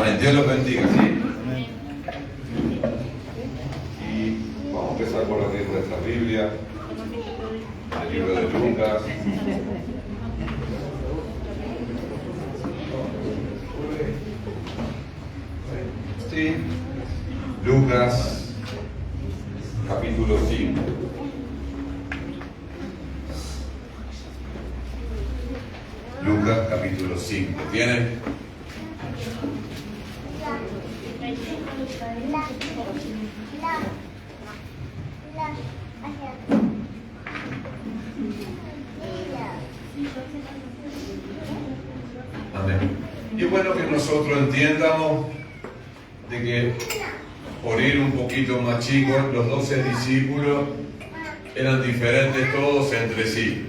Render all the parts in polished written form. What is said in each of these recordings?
Amén. Dios los bendiga, ¿sí? Y vamos a empezar por abrir nuestra Biblia, el libro de Lucas. Sí, Lucas, capítulo 5. Lucas, capítulo 5. ¿Tienen? Amén. Y bueno que nosotros entiendamos de que, por ir un poquito más chicos, los 12 discípulos eran diferentes todos entre sí.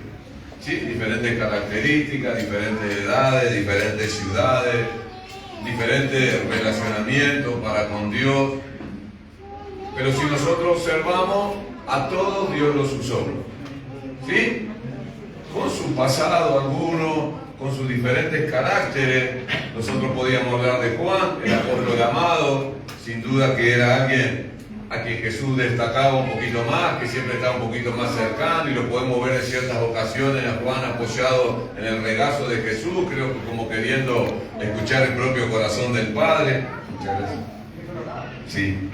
¿Sí? Diferentes características, diferentes edades, diferentes ciudades, diferentes relacionamientos para con Dios. Pero si nosotros observamos, a todos Dios los usó. ¿Sí? Con su pasado alguno, con sus diferentes caracteres. Nosotros podíamos hablar de Juan, el apóstol amado, sin duda que era alguien a quien Jesús destacaba un poquito más, que siempre estaba un poquito más cercano, y lo podemos ver en ciertas ocasiones a Juan apoyado en el regazo de Jesús, creo que como queriendo escuchar el propio corazón del Padre. Muchas gracias. Sí.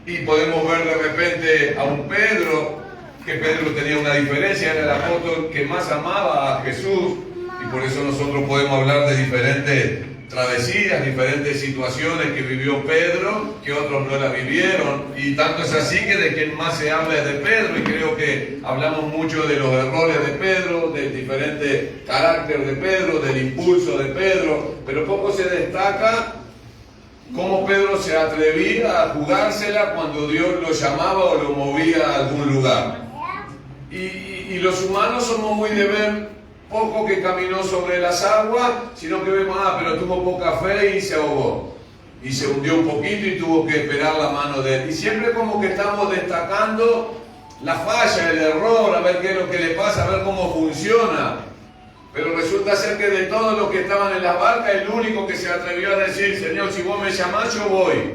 Y podemos ver de repente a un Pedro, que Pedro tenía una diferencia, era el apóstol que más amaba a Jesús, y por eso nosotros podemos hablar de diferentes travesías, diferentes situaciones que vivió Pedro, que otros no la vivieron, y tanto es así que de quien más se habla es de Pedro, y creo que hablamos mucho de los errores de Pedro, del diferente carácter de Pedro, del impulso de Pedro, pero poco se destaca cómo Pedro se atrevía a jugársela cuando Dios lo llamaba o lo movía a algún lugar. Y los humanos somos muy de ver poco que caminó sobre las aguas, sino que vemos, pero tuvo poca fe y se ahogó. Y se hundió un poquito y tuvo que esperar la mano de él. Y siempre como que estamos destacando la falla, el error, a ver qué es lo que le pasa, a ver cómo funciona. Pero resulta ser que de todos los que estaban en la barca, el único que se atrevió a decir, Señor, si vos me llamás, yo voy.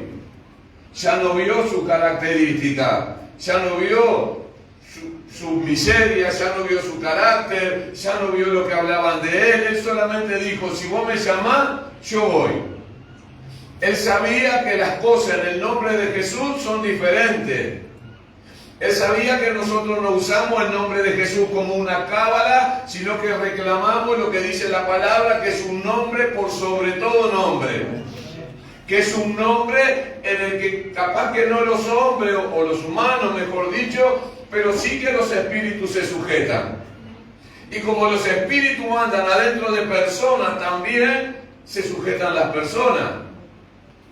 Ya no vio su característica, ya no vio su miseria, ya no vio su carácter, ya no vio lo que hablaban de él. Él solamente dijo, si vos me llamás, yo voy. Él sabía que las cosas en el nombre de Jesús son diferentes. Él sabía que nosotros no usamos el nombre de Jesús como una cábala, sino que reclamamos lo que dice la palabra, que es un nombre por sobre todo nombre. Que es un nombre en el que capaz que no los hombres, o los humanos mejor dicho, pero sí que los espíritus se sujetan. Y como los espíritus andan adentro de personas, también se sujetan las personas.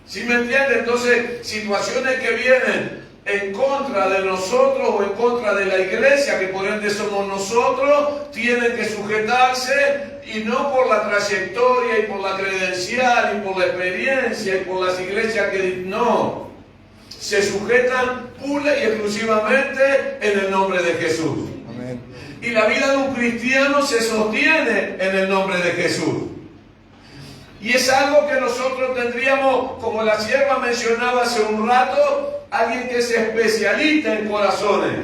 ¿Sí me entiende? Entonces, situaciones que vienen en contra de nosotros o en contra de la iglesia, que por ende somos nosotros, tienen que sujetarse, y no por la trayectoria y por la credencial y por la experiencia y por las iglesias que no. Se sujetan pura y exclusivamente en el nombre de Jesús. Amén. Y la vida de un cristiano se sostiene en el nombre de Jesús. Y es algo que nosotros tendríamos, como la sierva mencionaba hace un rato, alguien que se especialista en corazones.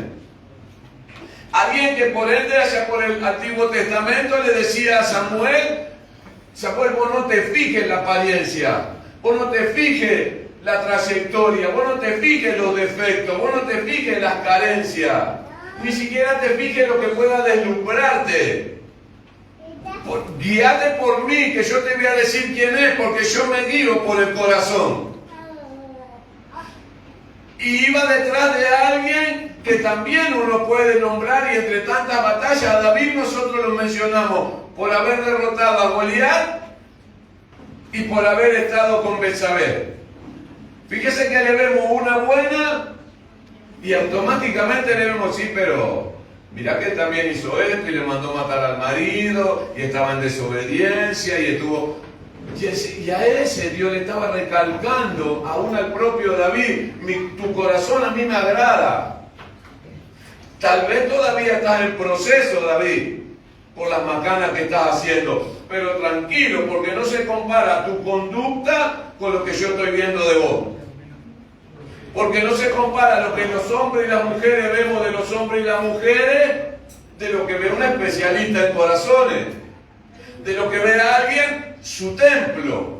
Alguien que por ende, allá por el Antiguo Testamento, le decía a Samuel, vos no te fijes en la apariencia, vos no te fijes la trayectoria, vos no te fijes los defectos, vos no te fijes las carencias, ni siquiera te fijes lo que pueda deslumbrarte. Guíate por mí, que yo te voy a decir quién es, porque yo me guío por el corazón. Y iba detrás de alguien que también uno puede nombrar, y entre tantas batallas, a David nosotros lo mencionamos, por haber derrotado a Goliat y por haber estado con Betsabé. Fíjese que le vemos una buena y automáticamente le vemos, sí, pero mirá que también hizo esto y le mandó matar al marido y estaba en desobediencia y estuvo... Y a ese Dios le estaba recalcando, aún al propio David, tu corazón a mí me agrada. Tal vez todavía estás en proceso, David, por las macanas que estás haciendo, pero tranquilo, porque no se compara tu conducta con lo que yo estoy viendo de vos. Porque no se compara lo que los hombres y las mujeres vemos de los hombres y las mujeres de lo que ve un especialista en corazones, de lo que ve a alguien su templo.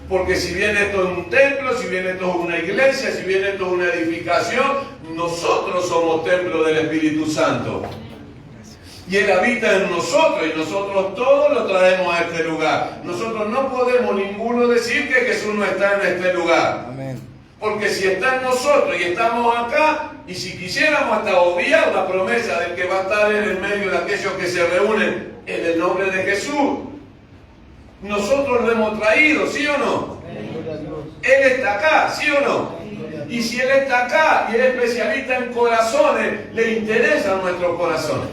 Porque si bien esto es un templo, si bien esto es una iglesia, si bien esto es una edificación, nosotros somos templo del Espíritu Santo. Y Él habita en nosotros y nosotros todos lo traemos a este lugar. Nosotros no podemos ninguno decir que Jesús no está en este lugar. Amén. Porque si está en nosotros y estamos acá, y si quisiéramos hasta obviar la promesa del que va a estar Él en medio de aquellos que se reúnen en el nombre de Jesús, nosotros lo hemos traído, ¿sí o no? Él está acá, ¿sí o no? Y si Él está acá y es especialista en corazones, le interesa nuestros corazones.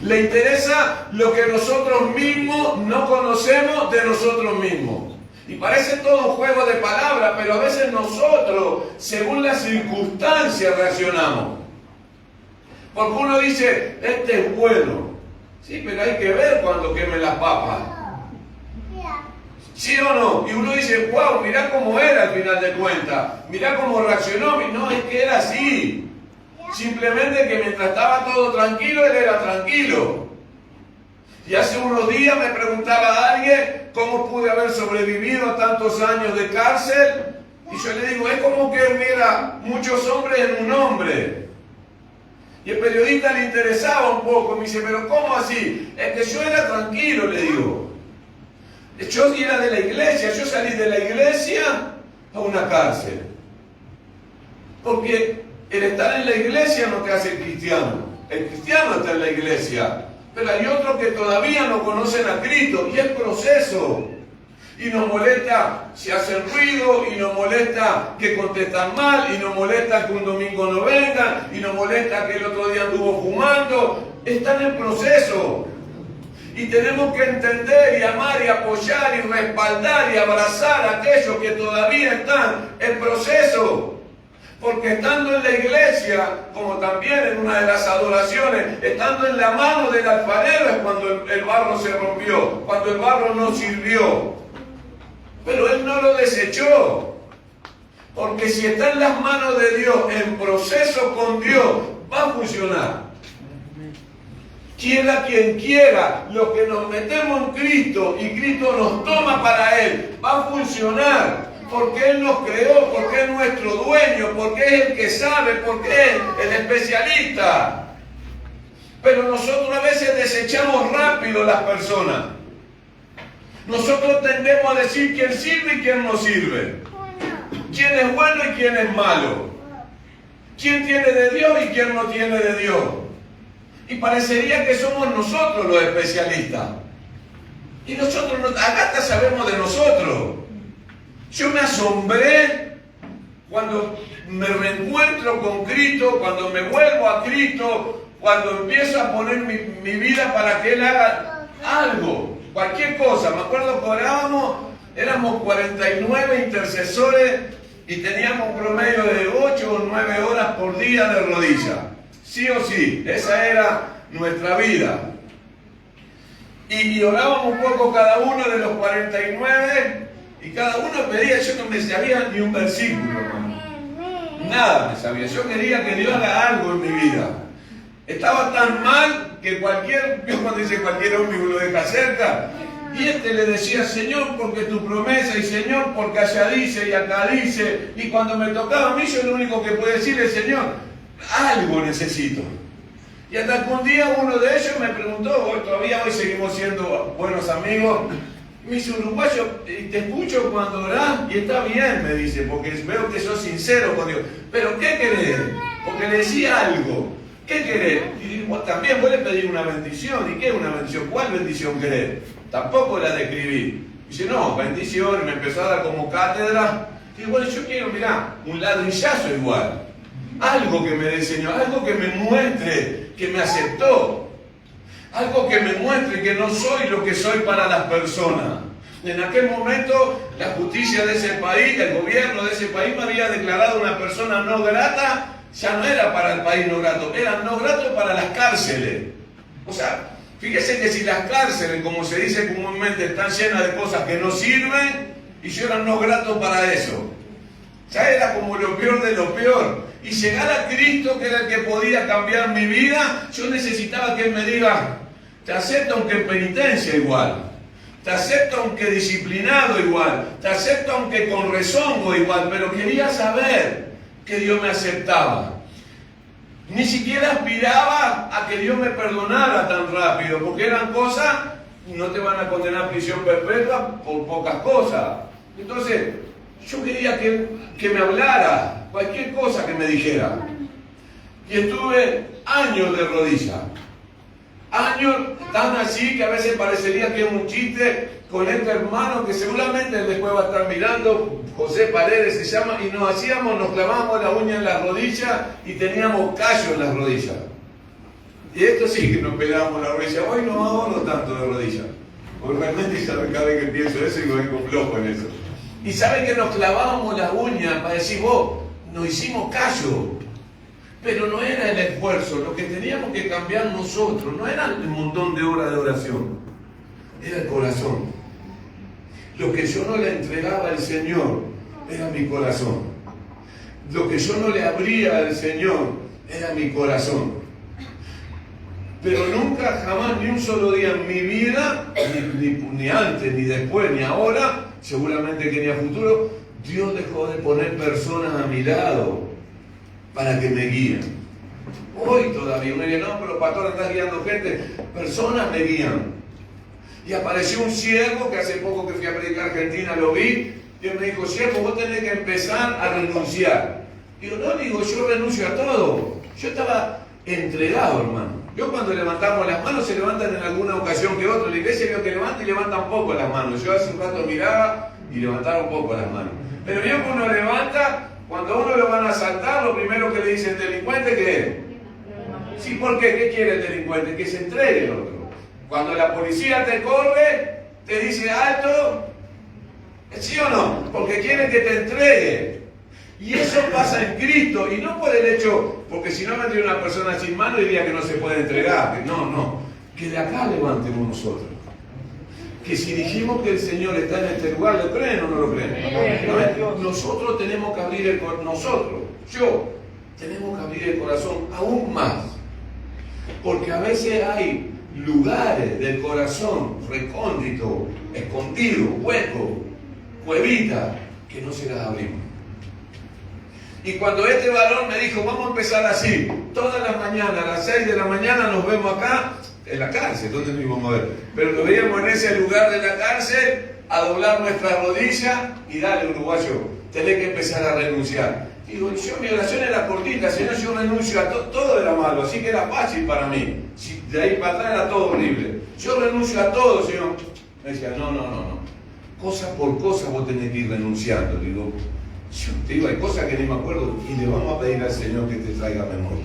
Le interesa lo que nosotros mismos no conocemos de nosotros mismos. Y parece todo un juego de palabras, pero a veces nosotros, según las circunstancias, reaccionamos. Porque uno dice, este es bueno. Sí, pero hay que ver cuando quemen las papas. ¿Sí o no? Y uno dice, wow, mirá cómo era al final de cuentas. Mirá cómo reaccionó. No, es que era así. Simplemente que mientras estaba todo tranquilo, él era tranquilo. Y hace unos días me preguntaba a alguien cómo pude haber sobrevivido a tantos años de cárcel. Y yo le digo, es como que hubiera muchos hombres en un hombre. Y el periodista le interesaba un poco. Me dice, pero ¿cómo así? Es que yo era tranquilo, le digo. Yo era de la iglesia, yo salí de la iglesia a una cárcel. Porque el estar en la iglesia no te hace cristiano. El cristiano está en la iglesia. Pero hay otros que todavía no conocen a Cristo y es proceso. Y nos molesta si hacen ruido, y nos molesta que contestan mal, y nos molesta que un domingo no vengan, y nos molesta que el otro día anduvo fumando. Están en proceso. Y tenemos que entender y amar y apoyar y respaldar y abrazar a aquellos que todavía están en proceso. Porque estando en la iglesia, como también en una de las adoraciones, estando en la mano del alfarero es cuando el barro se rompió, cuando el barro no sirvió. Pero él no lo desechó. Porque si está en las manos de Dios, en proceso con Dios, va a funcionar. Quiera quien quiera, los que nos metemos en Cristo y Cristo nos toma para Él, va a funcionar. Porque Él nos creó, porque es nuestro dueño, porque es el que sabe, porque es el especialista. Pero nosotros a veces desechamos rápido las personas. Nosotros tendemos a decir quién sirve y quién no sirve. Quién es bueno y quién es malo. Quién tiene de Dios y quién no tiene de Dios. Y parecería que somos nosotros los especialistas. Y nosotros, acá hasta sabemos de nosotros. Yo me asombré cuando me reencuentro con Cristo, cuando me vuelvo a Cristo, cuando empiezo a poner mi vida para que Él haga algo, cualquier cosa. Me acuerdo que orábamos, éramos 49 intercesores y teníamos un promedio de 8 o 9 horas por día de rodillas. Sí o sí, esa era nuestra vida. Y orábamos un poco cada uno de los 49. Y cada uno pedía, yo no me sabía ni un versículo, hermano. Nada me sabía. Yo quería que Dios haga algo en mi vida. Estaba tan mal que Dios cuando dice cualquier ómnibus lo deja cerca. Y le decía, Señor, porque tu promesa, y Señor, porque allá dice y acá dice. Y cuando me tocaba a mí, yo lo único que puedo decir es, Señor, algo necesito. Y hasta que un día uno de ellos me preguntó, todavía hoy seguimos siendo buenos amigos. Me dice, uruguayo, te escucho cuando orás y está bien, me dice, porque veo que sos sincero con Dios. Pero ¿qué querés? Porque le decía algo. ¿Qué querés? Y también vos le pedís una bendición. ¿Y qué es una bendición? ¿Cuál bendición querés? Tampoco la describí. Dice, no, bendición. Me empezó a dar como cátedra. Y bueno, yo quiero, mirá, un ladrillazo igual. Algo que me dé, Señor, algo que me muestre que me aceptó. Algo que me muestre que no soy lo que soy para las personas. En aquel momento, la justicia de ese país, el gobierno de ese país me había declarado una persona no grata. Ya no era para el país no grato, era no grato para las cárceles. O sea, Fíjese que si las cárceles, como se dice comúnmente, están llenas de cosas que no sirven, y yo era no grato para eso. Ya era como lo peor de lo peor. Y llegar a Cristo, que era el que podía cambiar mi vida, yo necesitaba que Él me diga, te acepto aunque en penitencia igual, te acepto aunque disciplinado igual, te acepto aunque con rezongo igual, pero quería saber que Dios me aceptaba. Ni siquiera aspiraba a que Dios me perdonara tan rápido, porque eran cosas, no te van a condenar a prisión perpetua por pocas cosas. Entonces, yo quería que me hablara, cualquier cosa que me dijera. Y estuve años de rodillas. Años tan así que a veces parecería que es un chiste con este hermano que seguramente después va a estar mirando, José Paredes se llama, y nos clavábamos la uña en las rodillas y teníamos callo en las rodillas. Y esto sí que nos pegábamos la rodilla. Hoy no ahorro tanto de rodillas, porque realmente cada vez que pienso eso y me vengo flojo en eso. Y saben que nos clavábamos la uña para decir, nos hicimos callo. Pero no era el esfuerzo, lo que teníamos que cambiar nosotros, no era el montón de horas de oración, era el corazón. Lo que yo no le entregaba al Señor era mi corazón. Lo que yo no le abría al Señor era mi corazón. Pero nunca, jamás, ni un solo día en mi vida, ni antes, ni después, ni ahora, seguramente que ni a futuro, Dios dejó de poner personas a mi lado para que me guíen. Hoy todavía, uno dice, no, pero pastor, estás guiando gente. Personas me guían. Y apareció un siervo que hace poco que fui a predicar a Argentina, lo vi, y él me dijo, siervo, vos tenés que empezar a renunciar. Digo, yo renuncio a todo. Yo estaba entregado, hermano. Yo cuando levantamos las manos, se levantan en alguna ocasión que otro. La iglesia vio que levanta y levanta un poco las manos. Yo hace un rato miraba y levantaba un poco las manos. Pero vio que uno levanta, cuando a uno lo van a asaltar, lo primero que le dice el delincuente, ¿qué es? Sí, ¿por qué? ¿Qué quiere el delincuente? Que se entregue el otro. Cuando la policía te corre, te dice alto, ¿sí o no? Porque quiere que te entregue. Y eso pasa en Cristo, y no por el hecho, porque si no vendría una persona sin mano diría que no se puede entregar. No, que de acá levantemos nosotros. Que si dijimos que el Señor está en este lugar, ¿lo creen o no lo creen? Nosotros tenemos que abrir el corazón, tenemos que abrir el corazón aún más. Porque a veces hay lugares del corazón recóndito, escondido, hueco, cuevita, que no se las abrimos. Y cuando este varón me dijo, vamos a empezar así, todas las mañanas, a las 6 de la mañana nos vemos acá, en la cárcel, ¿dónde nos íbamos a ver? Pero nos veíamos en ese lugar de la cárcel, a doblar nuestra rodilla y dale, uruguayo, tenés que empezar a renunciar. Digo, mi oración era cortita, Señor, yo renuncio a todo era malo, así que era fácil para mí. De ahí para atrás era todo horrible. Yo renuncio a todo, Señor. Me decía, no. Cosa por cosa vos tenés que ir renunciando. Digo, yo te digo, hay cosas que ni me acuerdo y le vamos a pedir al Señor que te traiga memoria.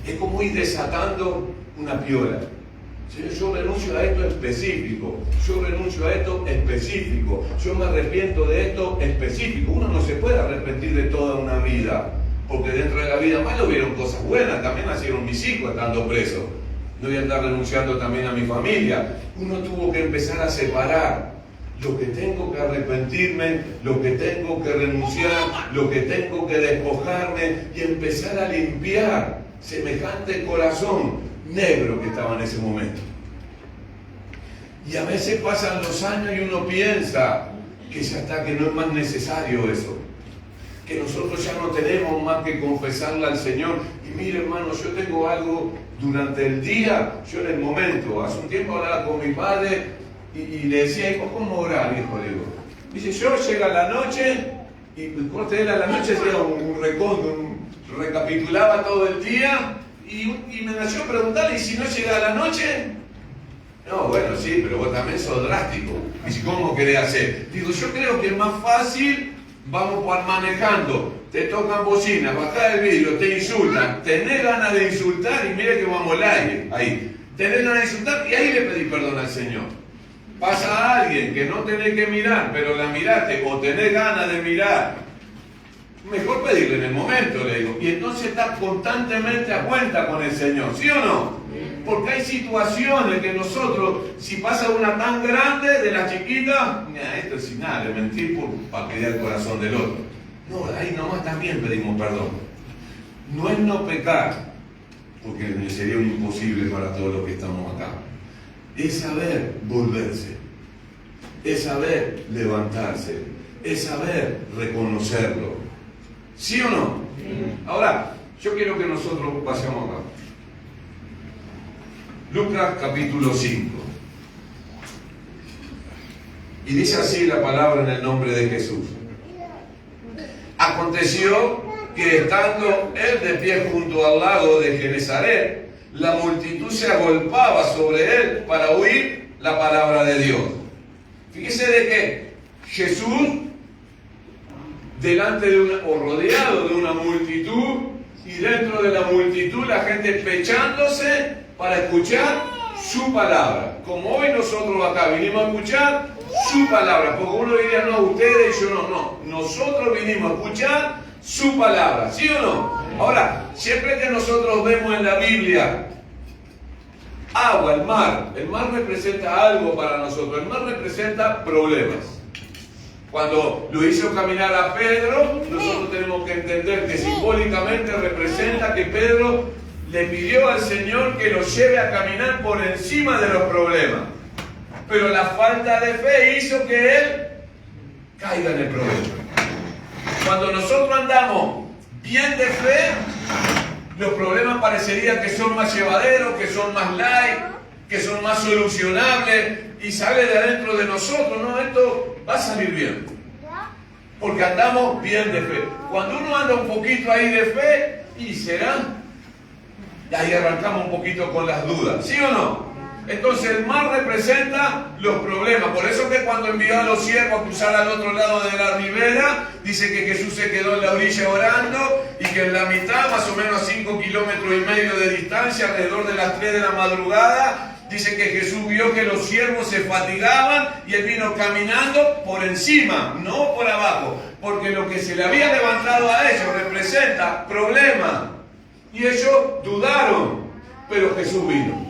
Es como ir desatando una piola. Señor, yo renuncio a esto específico, yo renuncio a esto específico, yo me arrepiento de esto específico. Uno no se puede arrepentir de toda una vida, porque dentro de la vida mala hubieron cosas buenas, también nacieron mis hijos estando presos. No voy a estar renunciando también a mi familia. Uno tuvo que empezar a separar lo que tengo que arrepentirme, lo que tengo que renunciar, lo que tengo que despojarme y empezar a limpiar semejante corazón negro que estaba en ese momento. Y a veces pasan los años y uno piensa que ya está, que no es más necesario eso, que nosotros ya no tenemos más que confesarle al Señor. Y mire, hermano, yo tengo algo durante el día, yo en el momento, hace un tiempo hablaba con mi padre y le decía, hijo, ¿cómo orar, hijo? Le digo, dice, yo llega la noche y corte de la noche hacía un recuento, recapitulaba todo el día. Y me nació preguntarle, ¿y si no llega la noche? No, bueno, sí, pero vos también sos drástico. ¿Y si cómo querés hacer? Digo, yo creo que es más fácil, vamos manejando, te tocan bocinas, bajás el vidrio, te insultan, tenés ganas de insultar y mire que vamos al aire, ahí. Tenés ganas de insultar y ahí le pedís perdón al Señor. Pasa a alguien que no tenés que mirar, pero la miraste o tenés ganas de mirar, mejor pedirle en el momento, le digo. Y entonces estás constantemente a cuenta con el Señor, ¿sí o no? Porque hay situaciones que nosotros, si pasa una tan grande de la chiquita, esto es sin nada, de mentir para pedir el corazón del otro. No, ahí nomás también pedimos perdón. No es no pecar, porque sería un imposible para todos los que estamos acá. Es saber volverse, es saber levantarse, es saber reconocerlo. ¿Sí o no? Sí. Ahora, yo quiero que nosotros pasemos acá. Lucas capítulo 5. Y dice así la palabra en el nombre de Jesús. Aconteció que estando él de pie junto al lago de Genesaret, la multitud se agolpaba sobre él para oír la palabra de Dios. Fíjese de que Jesús, delante de o rodeado de una multitud, y dentro de la multitud la gente pechándose para escuchar su palabra. Como hoy nosotros acá vinimos a escuchar su palabra, porque uno diría, no, ustedes y yo no, nosotros vinimos a escuchar su palabra, ¿sí o no? Ahora, siempre que nosotros vemos en la Biblia agua, el mar representa algo para nosotros, el mar representa problemas. Cuando lo hizo caminar a Pedro, nosotros tenemos que entender que simbólicamente representa que Pedro le pidió al Señor que lo lleve a caminar por encima de los problemas. Pero la falta de fe hizo que él caiga en el problema. Cuando nosotros andamos bien de fe, los problemas parecerían que son más llevaderos, que son más light, que son más solucionables, y sale de adentro de nosotros, no, esto va a salir bien. Porque andamos bien de fe. Cuando uno anda un poquito ahí de fe, y será, y ahí arrancamos un poquito con las dudas, ¿sí o no? Entonces el mar representa los problemas. Por eso que cuando envió a los siervos a cruzar al otro lado de la ribera, dice que Jesús se quedó en la orilla orando, y que en la mitad, más o menos a 5,5 kilómetros de distancia, alrededor de las 3 de la madrugada, dice que Jesús vio que los siervos se fatigaban y él vino caminando por encima, no por abajo, porque lo que se le había levantado a ellos representa problemas, y ellos dudaron, pero Jesús vino.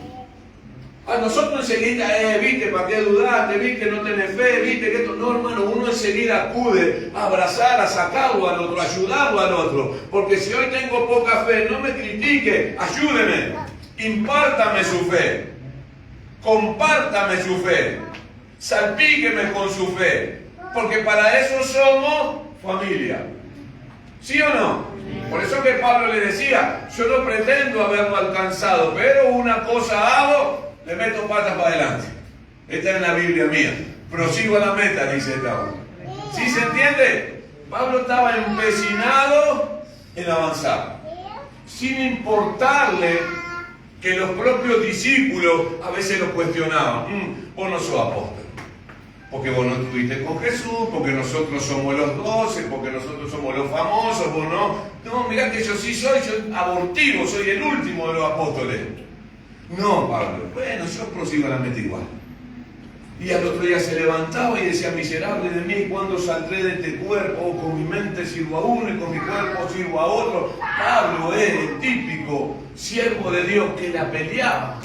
A nosotros enseguida, viste, ¿para qué dudaste? Viste, no tenés fe, viste que esto. No, hermano, uno enseguida acude a abrazar, a sacarlo al otro, a ayudarlo al otro. Porque si hoy tengo poca fe, no me critique, ayúdeme, impártame su fe, compártame su fe, salpíqueme con su fe. Porque para eso somos familia. ¿Sí o no? Por eso que Pablo le decía, yo no pretendo haberlo alcanzado, pero una cosa hago, le meto patas para adelante. Esta es la Biblia mía. Prosigo a la meta, dice esta hora. ¿Sí se entiende? Pablo estaba empecinado en avanzar, sin importarle que los propios discípulos a veces lo cuestionaban. Vos no sos apóstol, porque vos no estuviste con Jesús, porque nosotros somos los 12, porque nosotros somos los famosos, vos no. No, mirá que yo sí soy abortivo, soy el último de los apóstoles. No, Pablo, bueno, yo prosigo la meta igual. Y al otro día se levantaba y decía, miserable de mí, ¿cuándo saldré de este cuerpo? Con mi mente sirvo a uno y con mi cuerpo sirvo a otro. Pablo es el típico siervo de Dios que la peleaba.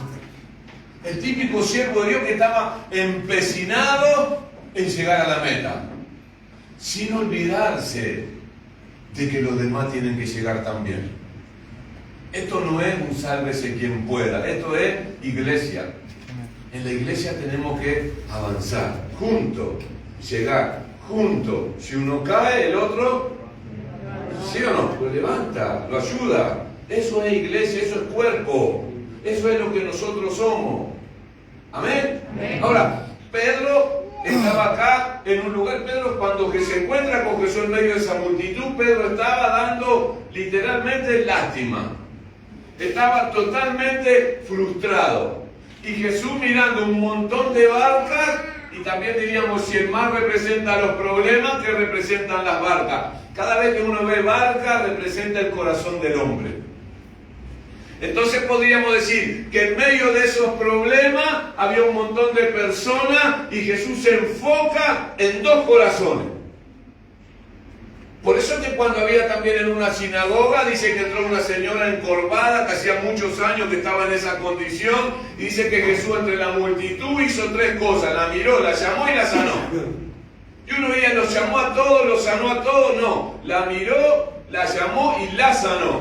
El típico siervo de Dios que estaba empecinado en llegar a la meta, sin olvidarse de que los demás tienen que llegar también. Esto no es un sálvese quien pueda, esto es iglesia. En la iglesia tenemos que avanzar, juntos, llegar, juntos. Si uno cae, el otro, ¿sí o no? Lo levanta, lo ayuda. Eso es iglesia, eso es cuerpo. Eso es lo que nosotros somos. ¿Amén? Amén. Ahora, Pedro estaba acá en un lugar. Pedro, cuando que se encuentra con Jesús en medio de esa multitud, Pedro estaba dando literalmente lástima. Estaba totalmente frustrado. Y Jesús mirando un montón de barcas, y también diríamos, si el mar representa los problemas, ¿qué representan las barcas? Cada vez que uno ve barca, representa el corazón del hombre. Entonces podríamos decir que en medio de esos problemas había un montón de personas, y Jesús se enfoca en dos corazones. Por eso es que cuando había también en una sinagoga, dice que entró una señora encorvada que hacía muchos años que estaba en esa condición, y dice que Jesús entre la multitud hizo tres cosas: la miró, la llamó y la sanó. Y uno veía, los llamó a todos, los sanó a todos. No, la miró, la llamó y la sanó.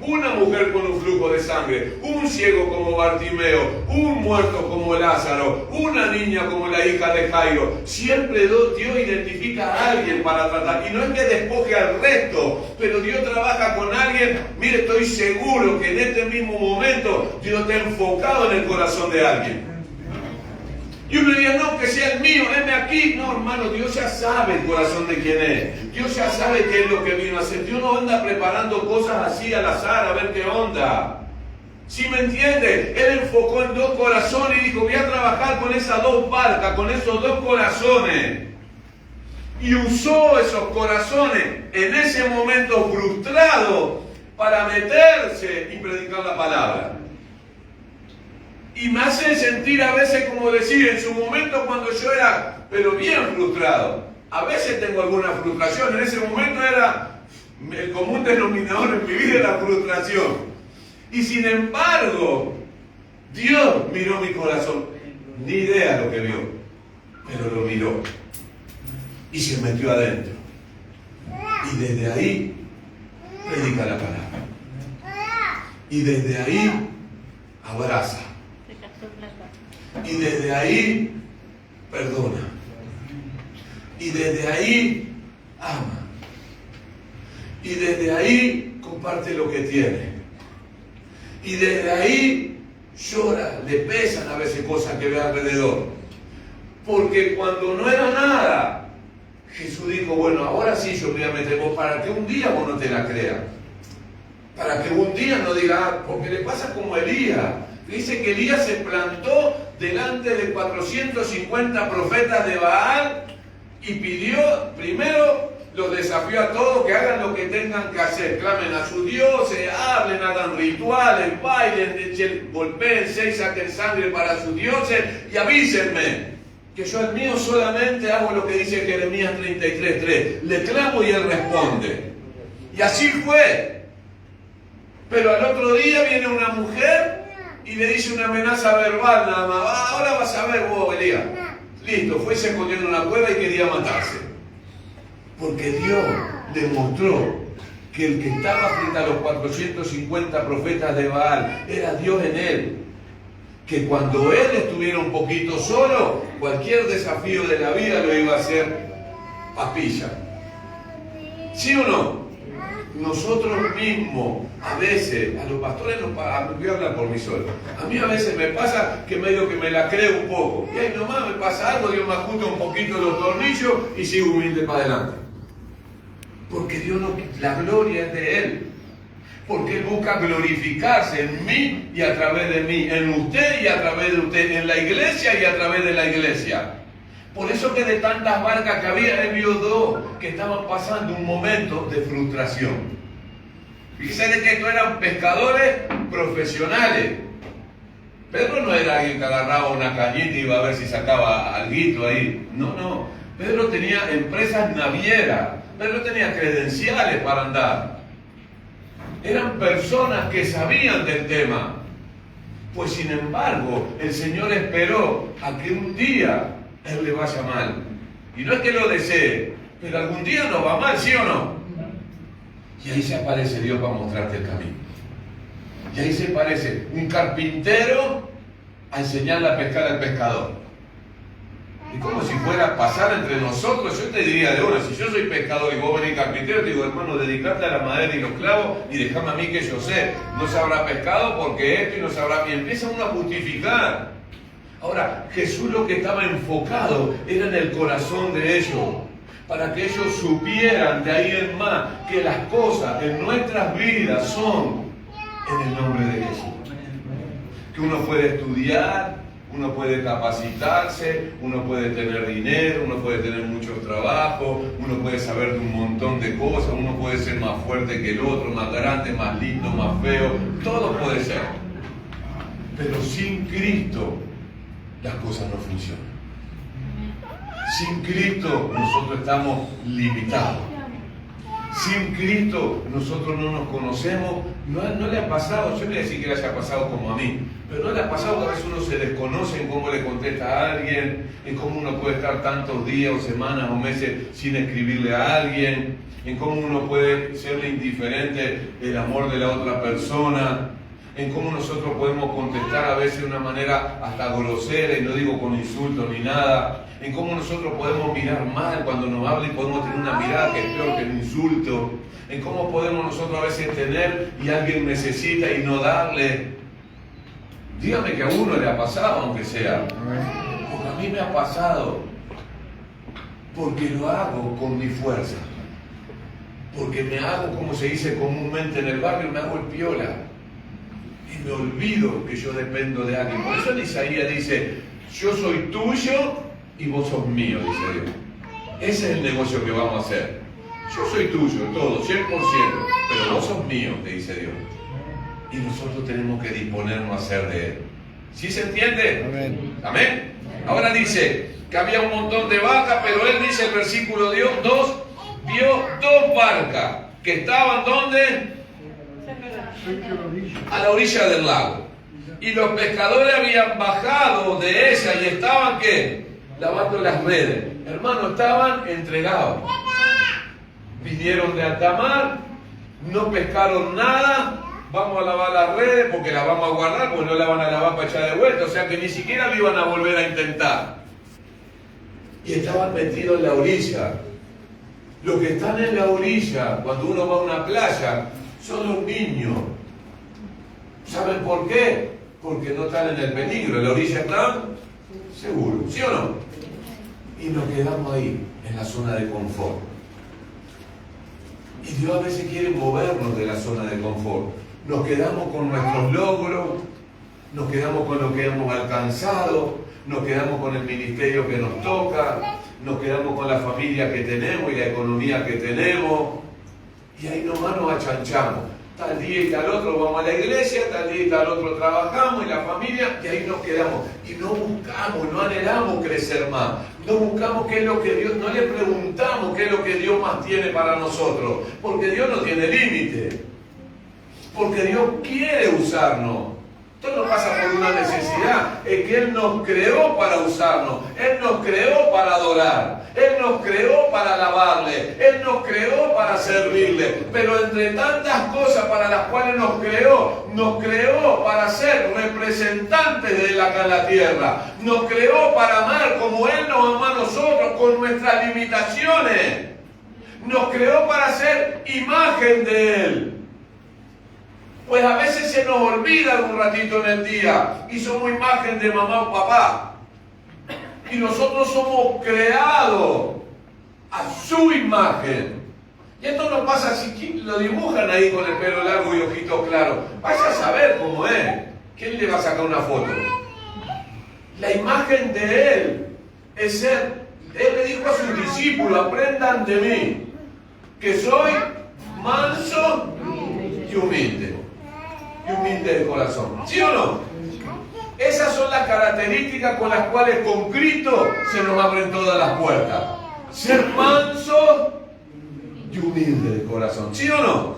Una mujer con un flujo de sangre, un ciego como Bartimeo, un muerto como Lázaro, una niña como la hija de Jairo. Siempre Dios identifica a alguien para tratar. Y no es que despoje al resto, pero Dios trabaja con alguien. Mire, estoy seguro que en este mismo momento Dios está enfocado en el corazón de alguien. Y uno diría, no, que sea el mío, heme aquí. No, hermano, Dios ya sabe el corazón de quién es. Dios ya sabe qué es lo que vino a hacer. Dios no anda preparando cosas así al azar, a ver qué onda. ¿Sí me entiende? Él enfocó en dos corazones y dijo, voy a trabajar con esas dos barcas, con esos dos corazones. Y usó esos corazones en ese momento frustrado para meterse y predicar la palabra. Y me hace sentir a veces como decir, en su momento cuando yo era, pero bien frustrado. A veces tengo alguna frustración, en ese momento era el común denominador en mi vida, la frustración. Y sin embargo, Dios miró mi corazón. Ni idea lo que vio, pero lo miró. Y se metió adentro. Y desde ahí, predica la palabra. Y desde ahí, abraza. Y desde ahí, perdona. Y desde ahí, ama. Y desde ahí, comparte lo que tiene. Y desde ahí, llora, le pesan a veces cosas que ve alrededor. Porque cuando no era nada, Jesús dijo, bueno, ahora sí yo me voy a meter vos, para que un día vos no te la creas. Para que un día no diga, porque le pasa como Elías. Dice que Elías se plantó delante de 450 profetas de Baal y pidió, primero los desafió a todos que hagan lo que tengan que hacer, clamen a sus dioses, hablen, hagan rituales, bailen, golpéense y saquen sangre para sus dioses y avísenme que yo al mío solamente hago lo que dice Jeremías 33:3, le clamo y él responde. Y así fue. Pero al otro día viene una mujer y le dice una amenaza verbal nada más. Ahora vas a ver vos, Elías. Listo, fue, se escondió en una cueva y quería matarse. Porque Dios demostró que el que estaba frente a los 450 profetas de Baal era Dios en él. Que cuando él estuviera un poquito solo, cualquier desafío de la vida lo iba a hacer papilla. ¿Sí o no? Nosotros mismos, a veces, a los pastores, voy a hablar por mí solo. A mí a veces me pasa que medio que me la creo un poco. Y ahí nomás me pasa algo, Dios me ajusta un poquito los tornillos y sigo humilde para adelante. Porque Dios no, la gloria es de Él. Porque Él busca glorificarse en mí y a través de mí, en usted y a través de usted, en la iglesia y a través de la iglesia. Por eso que de tantas barcas que había, Él vio dos que estaban pasando un momento de frustración. Fíjense de que estos eran pescadores profesionales. Pedro no era alguien que agarraba una cañita y iba a ver si sacaba alguito ahí. No. Pedro tenía empresas navieras. Pedro tenía credenciales para andar. Eran personas que sabían del tema. Pues sin embargo, el Señor esperó a que un día Él le vaya mal. Y no es que lo desee, pero algún día nos va mal, ¿sí o no? Y ahí se aparece Dios para mostrarte el camino. Y ahí se aparece un carpintero a enseñarle a pescar al pescador. Y como si fuera a pasar entre nosotros, yo te diría de una, si yo soy pescador y vos venís carpintero, te digo, hermano, dedicate a la madera y los clavos y déjame a mí que yo sé. No se habrá pescado porque esto y no se habrá... Y empieza uno a justificar. Ahora, Jesús lo que estaba enfocado era en el corazón de ellos, para que ellos supieran de ahí en más que las cosas en nuestras vidas son en el nombre de Jesús. Que uno puede estudiar, uno puede capacitarse, uno puede tener dinero, uno puede tener mucho trabajo, uno puede saber de un montón de cosas, uno puede ser más fuerte que el otro, más grande, más lindo, más feo, todo puede ser. Pero sin Cristo las cosas no funcionan. Sin Cristo nosotros estamos limitados. Sin Cristo nosotros no nos conocemos. No le ha pasado, yo no voy a decir que le haya pasado como a mí, pero no le ha pasado que a veces uno se desconoce en cómo le contesta a alguien, en cómo uno puede estar tantos días o semanas o meses sin escribirle a alguien, en cómo uno puede serle indiferente el amor de la otra persona, en cómo nosotros podemos contestar a veces de una manera hasta grosera, y no digo con insultos ni nada, en cómo nosotros podemos mirar mal cuando nos habla y podemos tener una mirada que es peor que el insulto, en cómo podemos nosotros a veces tener y alguien necesita y no darle. Dígame que a uno le ha pasado, aunque sea. Porque a mí me ha pasado. Porque lo hago con mi fuerza. Porque me hago, como se dice comúnmente en el barrio, me hago el piola. Y me olvido que yo dependo de alguien. Por eso en Isaías dice, yo soy tuyo y vos sos mío, dice Dios. Ese es el negocio que vamos a hacer. Yo soy tuyo, todo, 100%, pero vos sos mío, te dice Dios. Y nosotros tenemos que disponernos a hacer de Él. ¿Sí se entiende? Amén. Amén. Ahora dice que había un montón de vacas, pero Él dice el versículo 2, vio 2 barcas que estaban ¿dónde? A la orilla del lago. Y los pescadores habían bajado de ella y estaban ¿qué? Lavando las redes. Hermanos, estaban entregados. Vinieron de alta mar, no pescaron nada, vamos a lavar las redes porque las vamos a guardar, porque no las van a lavar para echar de vuelta, o sea que ni siquiera lo iban a volver a intentar. Y estaban metidos en la orilla. Los que están en la orilla, cuando uno va a una playa, son los niños. ¿Saben por qué? Porque no están en el peligro, en la orilla están seguros, ¿sí o no? Y nos quedamos ahí, en la zona de confort. Y Dios a veces quiere movernos de la zona de confort. Nos quedamos con nuestros logros, nos quedamos con lo que hemos alcanzado, nos quedamos con el ministerio que nos toca, nos quedamos con la familia que tenemos y la economía que tenemos. Y ahí nomás nos achanchamos. Tal día y tal otro vamos a la iglesia, tal día y tal otro trabajamos y la familia, y ahí nos quedamos. Y no buscamos, no anhelamos crecer más. No buscamos qué es lo que Dios, no le preguntamos qué es lo que Dios más tiene para nosotros. Porque Dios no tiene límite. Porque Dios quiere usarnos. Esto no pasa por una necesidad, es que Él nos creó para usarnos, Él nos creó para adorar, Él nos creó para alabarle, Él nos creó para servirle, pero entre tantas cosas para las cuales nos creó para ser representantes de Él acá en la tierra, nos creó para amar como Él nos ama a nosotros con nuestras limitaciones, nos creó para ser imagen de Él. Pues a veces se nos olvida un ratito en el día y somos imagen de mamá o papá. Y nosotros somos creados a su imagen. Y esto no pasa si lo dibujan ahí con el pelo largo y ojitos claros. Vaya a saber cómo es. ¿Quién le va a sacar una foto? La imagen de Él es ser. Él le dijo a sus discípulos, aprendan de mí, que soy manso y humilde. Y humilde de corazón. ¿Sí o no? Esas son las características con las cuales con Cristo se nos abren todas las puertas. Ser manso y humilde de corazón. ¿Sí o no?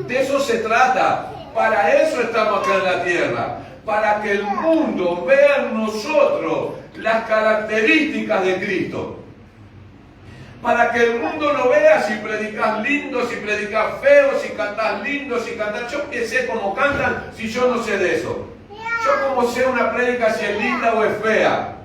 De eso se trata. Para eso estamos acá en la tierra. Para que el mundo vea en nosotros las características de Cristo. Para que el mundo lo vea si predicas lindo, si predicas feo, si cantas lindo, si cantas... Yo qué sé cómo cantan si yo no sé de eso. Yo como sé una prédica si es linda o es fea.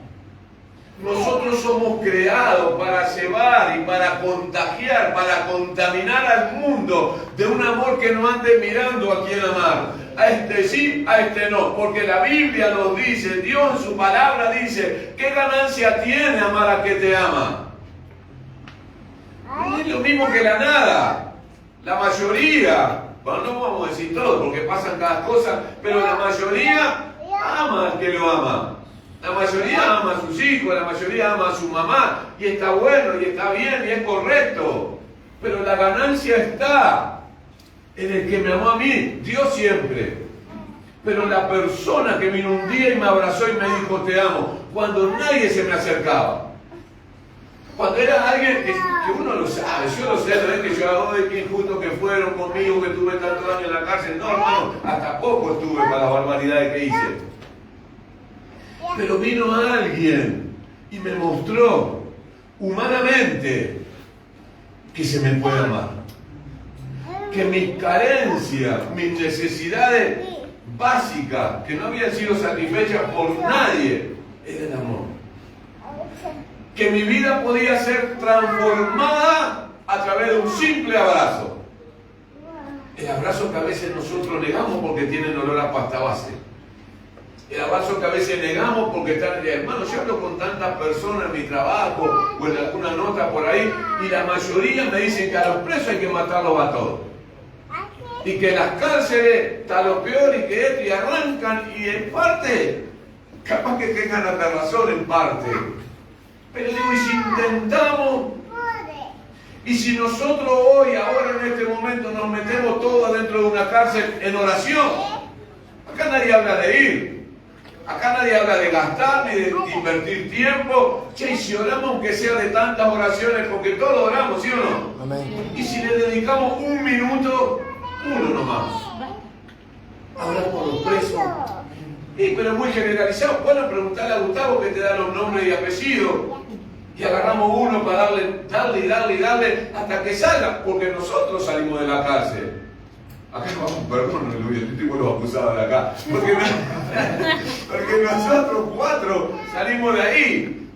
Nosotros somos creados para llevar y para contagiar, para contaminar al mundo de un amor que no ande mirando a quién amar. A este sí, a este no. Porque la Biblia nos dice, Dios en su palabra dice, ¿qué ganancia tiene amar a que te ama? No es lo mismo que la nada. La mayoría, bueno, no vamos a decir todo porque pasan cada cosa, pero la mayoría ama al que lo ama. La mayoría ama a sus hijos, la mayoría ama a su mamá, y está bueno, y está bien, y es correcto. Pero la ganancia está en el que me amó a mí, Dios siempre. Pero la persona que vino un día y me abrazó y me dijo te amo, cuando nadie se me acercaba. Cuando era alguien que uno lo sabe, yo lo sé, no es que yo hago de qué injusto que fueron conmigo, que tuve tantos años en la cárcel. No, hermano, hasta poco estuve para las barbaridades que hice. Pero vino alguien y me mostró humanamente que se me puede amar. Que mis carencias, mis necesidades básicas, que no habían sido satisfechas por nadie, era el amor. Que mi vida podía ser transformada a través de un simple abrazo. El abrazo que a veces nosotros negamos porque tienen olor a pasta base. El abrazo que a veces negamos porque están... Hermano, yo hablo con tantas personas en mi trabajo o en alguna nota por ahí y la mayoría me dicen que a los presos hay que matarlos a todos. Y que en las cárceles está lo peor y que esto y arrancan y en parte, capaz que tengan hasta razón en parte. Pero digo, y si intentamos, y si nosotros hoy, ahora en este momento, nos metemos todos dentro de una cárcel en oración, acá nadie habla de ir, acá nadie habla de gastar ni de invertir tiempo. Che, y si oramos aunque sea de tantas oraciones, porque todos oramos, ¿sí o no? Amén. Y si le dedicamos un minuto, uno nomás, a orar por los presos. Sí, pero es muy generalizado. Bueno, preguntarle a Gustavo que te da los nombres y apellidos. Y agarramos uno para darle hasta que salga, porque nosotros salimos de la cárcel. Acá vamos, perdón, el tipo los acusados de acá. Porque nosotros 4 salimos de ahí.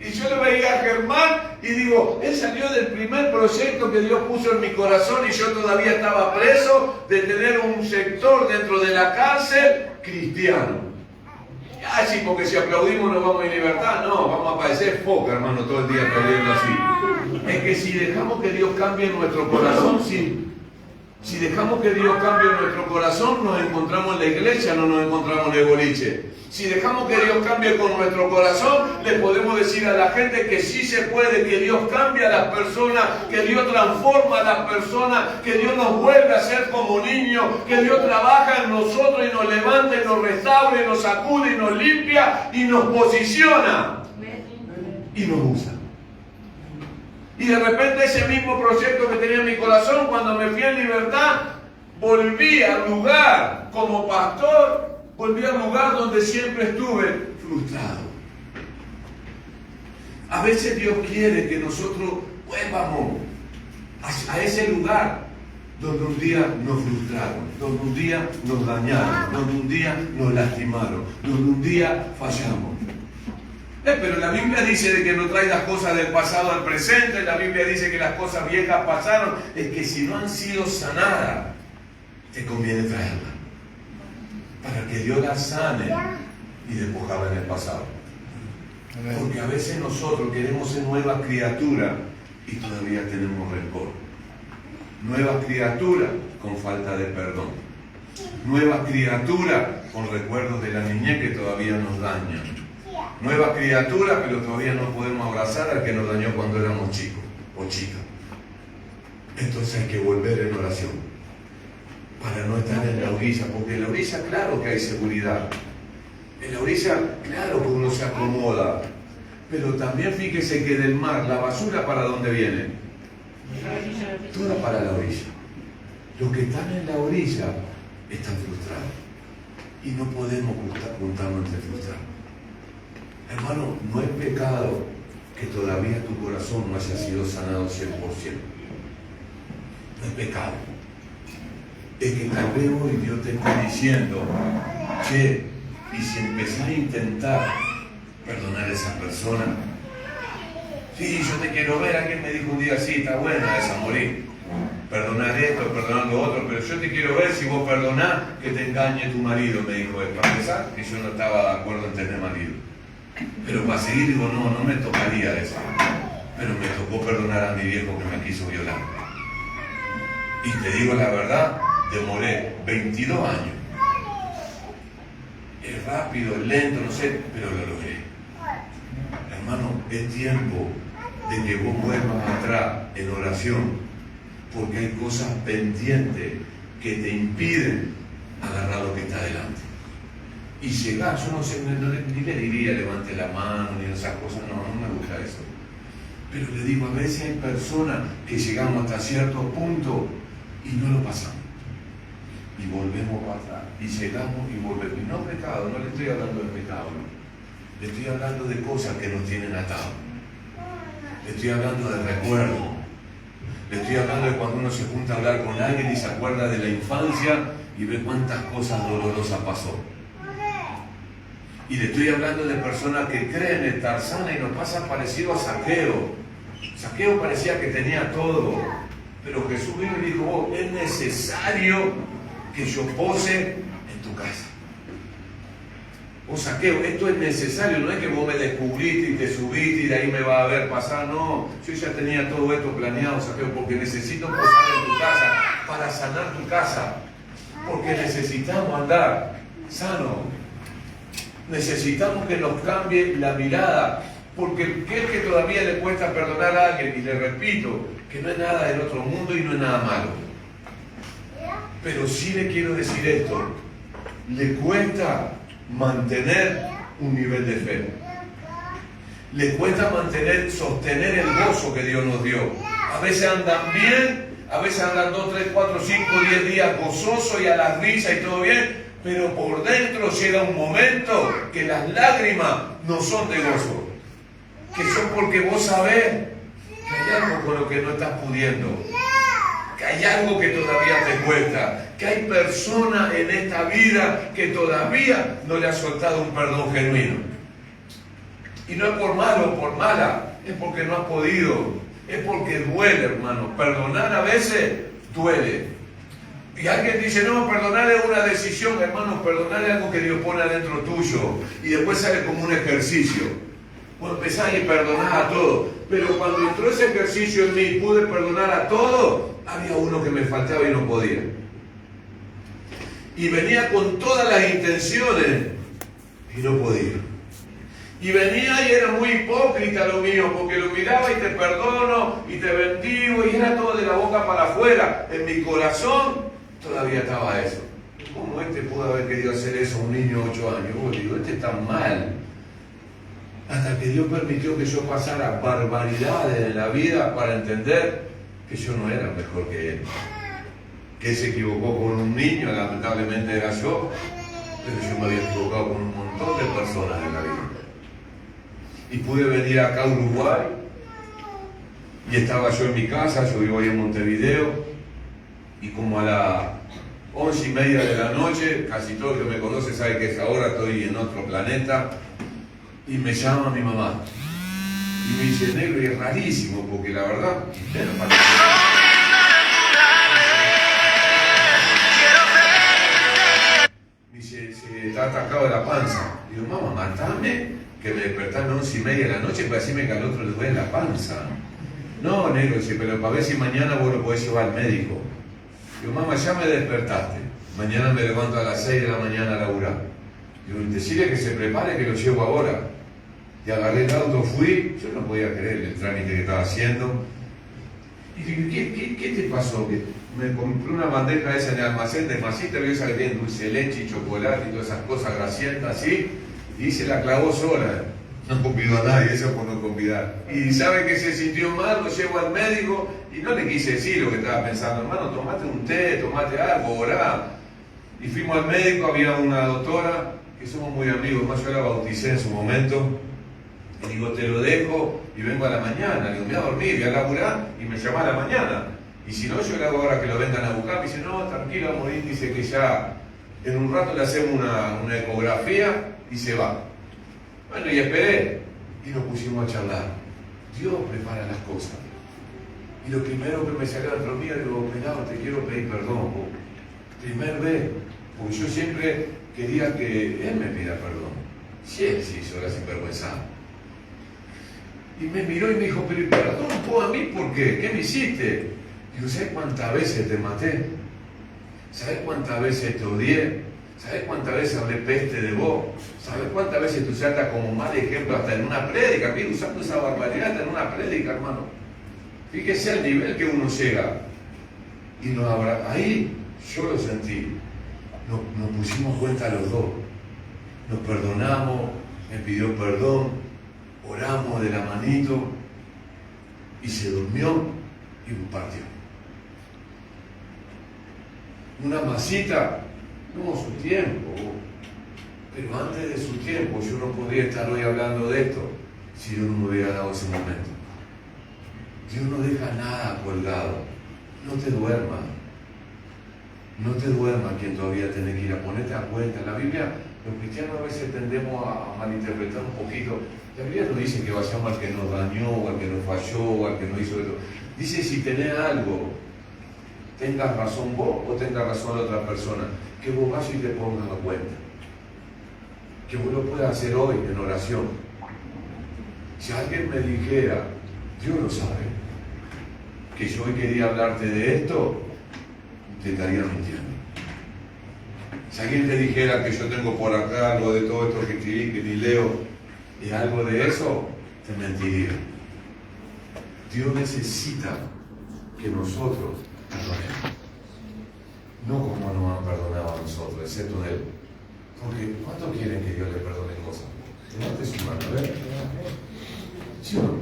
Y yo le veía a Germán y digo, él salió del primer proyecto que Dios puso en mi corazón y yo todavía estaba preso de tener un sector dentro de la cárcel cristiano. Ah, sí, porque si aplaudimos nos vamos en libertad. No, vamos a parecer foca, hermano, todo el día aplaudiendo así. Es que si dejamos que Dios cambie nuestro corazón, sí. Si dejamos que Dios cambie nuestro corazón, nos encontramos en la iglesia, no nos encontramos en el boliche. Si dejamos que Dios cambie con nuestro corazón, le podemos decir a la gente que sí se puede, que Dios cambia a las personas, que Dios transforma a las personas, que Dios nos vuelve a ser como niños, que Dios trabaja en nosotros y nos levanta y nos restaura y nos sacude y nos limpia y nos posiciona y nos usa. Y de repente ese mismo proyecto que tenía en mi corazón, cuando me fui en libertad, volví al lugar como pastor, volví al lugar donde siempre estuve frustrado. A veces Dios quiere que nosotros vuelvamos a ese lugar donde un día nos frustraron, donde un día nos dañaron, donde un día nos lastimaron, donde un día fallamos. Pero la Biblia dice de que no traigas cosas del pasado al presente, la Biblia dice que las cosas viejas pasaron, es que si no han sido sanadas, te conviene traerlas, para que Dios las sane y despojarlas en el pasado. Porque a veces nosotros queremos ser nuevas criaturas y todavía tenemos rencor. Nuevas criaturas con falta de perdón. Nuevas criaturas con recuerdos de la niñez que todavía nos dañan. Nueva criatura, pero todavía no podemos abrazar al que nos dañó cuando éramos chicos o chicas. Entonces hay que volver en oración para no estar en la orilla, porque en la orilla claro que hay seguridad. En la orilla claro que uno se acomoda, pero también fíjese que del mar, la basura ¿para dónde viene? Toda para la orilla. Los que están en la orilla están frustrados y no podemos juntarnos entre frustrados. Hermano, no es pecado que todavía tu corazón no haya sido sanado 100%. No es pecado. Es que tal vez hoy Dios te está diciendo, che, y si empezás a intentar perdonar a esa persona, sí, yo te quiero ver, alguien me dijo un día, sí, está buena esa morir, perdonar esto, perdonar lo otro, pero yo te quiero ver si vos perdonás que te engañe tu marido, me dijo él, para empezar, que yo no estaba de acuerdo en tener marido. Pero para seguir digo, no me tocaría eso. Pero me tocó perdonar a mi viejo que me quiso violar. Y te digo la verdad, demoré 22 años. Es rápido, es lento, no sé, pero lo logré. Hermano, es tiempo de que vos vuelvas atrás en oración, porque hay cosas pendientes que te impiden agarrar lo que está delante. Y llegar, yo no sé, ni le diría levante la mano, ni esas cosas, no me gusta eso. Pero le digo, a veces hay personas que llegamos hasta cierto punto y no lo pasamos. Y volvemos para atrás. Y llegamos y volvemos. Y no pecado, no le estoy hablando de pecado. Le estoy hablando de cosas que nos tienen atados. Le estoy hablando de recuerdos. Le estoy hablando de cuando uno se junta a hablar con alguien y se acuerda de la infancia y ve cuántas cosas dolorosas pasó. Y le estoy hablando de personas que creen estar sanas y nos pasa parecido a Zaqueo. Zaqueo parecía que tenía todo, pero Jesús vino y dijo, oh, es necesario que yo pose en tu casa. Oh, Zaqueo, esto es necesario, no es que vos me descubriste y te subiste y de ahí me va a ver pasar, no, yo ya tenía todo esto planeado, Zaqueo, porque necesito posar en tu casa, para sanar tu casa, porque necesitamos andar sano, necesitamos que nos cambie la mirada, porque aquel que todavía le cuesta perdonar a alguien, y le repito, que no es nada del otro mundo y no es nada malo, pero sí le quiero decir esto, le cuesta mantener un nivel de fe. Le cuesta sostener el gozo que Dios nos dio. A veces andan bien, a veces andan 2, 3, 4, 5, 10 días gozosos y a la risa y todo bien, pero por dentro llega un momento que las lágrimas no son de gozo, que son porque vos sabés que hay algo con lo que no estás pudiendo, que hay algo que todavía te cuesta, que hay personas en esta vida que todavía no le ha soltado un perdón genuino. Y no es por malo o por mala, es porque no has podido, es porque duele, hermano. Perdonar a veces duele. Y alguien dice, no, perdonar es una decisión, hermano, perdonar es algo que Dios pone adentro tuyo y después sale como un ejercicio. Bueno, empezás y perdonás a todos, pero cuando entró ese ejercicio en mí y pude perdonar a todos, había uno que me faltaba y no podía. Y venía con todas las intenciones y no podía. Y venía y era muy hipócrita lo mío, porque lo miraba y te perdono y te bendigo y era todo de la boca para afuera. En mi corazón todavía estaba eso. ¿Cómo este pudo haber querido hacer eso a un niño de 8 años? Yo digo, este está mal. Hasta que Dios permitió que yo pasara barbaridades en la vida para entender que yo no era mejor que él. Que él se equivocó con un niño, lamentablemente era yo, pero yo me había equivocado con un montón de personas en la vida. Y pude venir acá a Uruguay, y estaba yo en mi casa, yo vivo ahí en Montevideo, y como a las 11:30 de la noche, casi todo el que me conoce sabe que es ahora, estoy en otro planeta, y me llama mi mamá. Y me dice, negro, y es rarísimo, porque la verdad, bueno, me dice, se está atacado de la panza. Y digo, mamá, matame, que me despertame a 11:30 de la noche para decirme que al otro le duele la panza. No, negro, dice, pero para ver si mañana vos lo podés llevar al médico. Digo, mamá, ya me despertaste. Mañana me levanto a las 6 de la mañana a laburar. Digo, decirle que se prepare, que lo llevo ahora. Y agarré el auto, fui, yo no podía creer el trámite que estaba haciendo. Y digo, ¿qué te pasó? Que me compré una bandeja esa en el almacén de masita, esa que tiene dulce leche y chocolate y todas esas cosas grasientas así, y se la clavó sola. No convidó a nadie, eso por no convidar. Y sabe que se sintió mal, lo llevo al médico y no le quise decir lo que estaba pensando. Hermano, tomate un té, tomate algo, orá. Y fuimos al médico, había una doctora, que somos muy amigos, más yo la bauticé en su momento. Y digo, te lo dejo y vengo a la mañana. Le digo, me voy a dormir, voy a laburar y me llama a la mañana. Y si no, yo le hago ahora que lo vengan a buscar. Me dice, no, tranquilo, Morín, dice que ya en un rato le hacemos una ecografía y se va. Bueno, y esperé. Y nos pusimos a charlar. Dios prepara las cosas. Y lo primero que me salió de otro día, digo, pelado, te quiero pedir perdón. Primer vez, porque yo siempre quería que él me pida perdón. Si él se hizo la sinvergüenza. Y me miró y me dijo, pero perdón vos a mí, ¿por qué? ¿Qué me hiciste? Digo, ¿sabes cuántas veces te maté? ¿Sabes cuántas veces te odié? ¿Sabes cuántas veces hablé peste de vos? ¿Sabes cuántas veces tú usaste como mal ejemplo hasta en una prédica? Mira, usando esa barbaridad hasta en una prédica, hermano. Fíjese al nivel que uno llega. Y ahí yo lo sentí. Nos pusimos cuenta los dos. Nos perdonamos, me pidió perdón, oramos de la manito y se durmió y partió. Una masita, no su tiempo, pero antes de su tiempo yo no podría estar hoy hablando de esto si Dios no me hubiera dado ese momento. Dios no deja nada colgado. No te duermas. No te duermas quien todavía tiene que ir a ponerte a cuenta. La Biblia, los cristianos a veces tendemos a malinterpretar un poquito. La Biblia no dice que vayamos al que nos dañó, o al que nos falló, o al que no hizo esto. Dice si tenés algo, tengas razón vos o tengas razón la otra persona, que vos vayas y te pongas a cuenta. Que vos lo puedas hacer hoy en oración. Si alguien me dijera, Dios lo sabe, que yo hoy quería hablarte de esto, te estaría mintiendo. Si alguien te dijera que yo tengo por acá algo de todo esto que escribí, que ni leo, y algo de eso, te mentiría. Dios necesita que nosotros perdonemos. No como nos han perdonado a nosotros, excepto de Él. Porque ¿cuántos quieren que Dios les perdone cosas? Levante su mano, a ver. ¿Sí o no?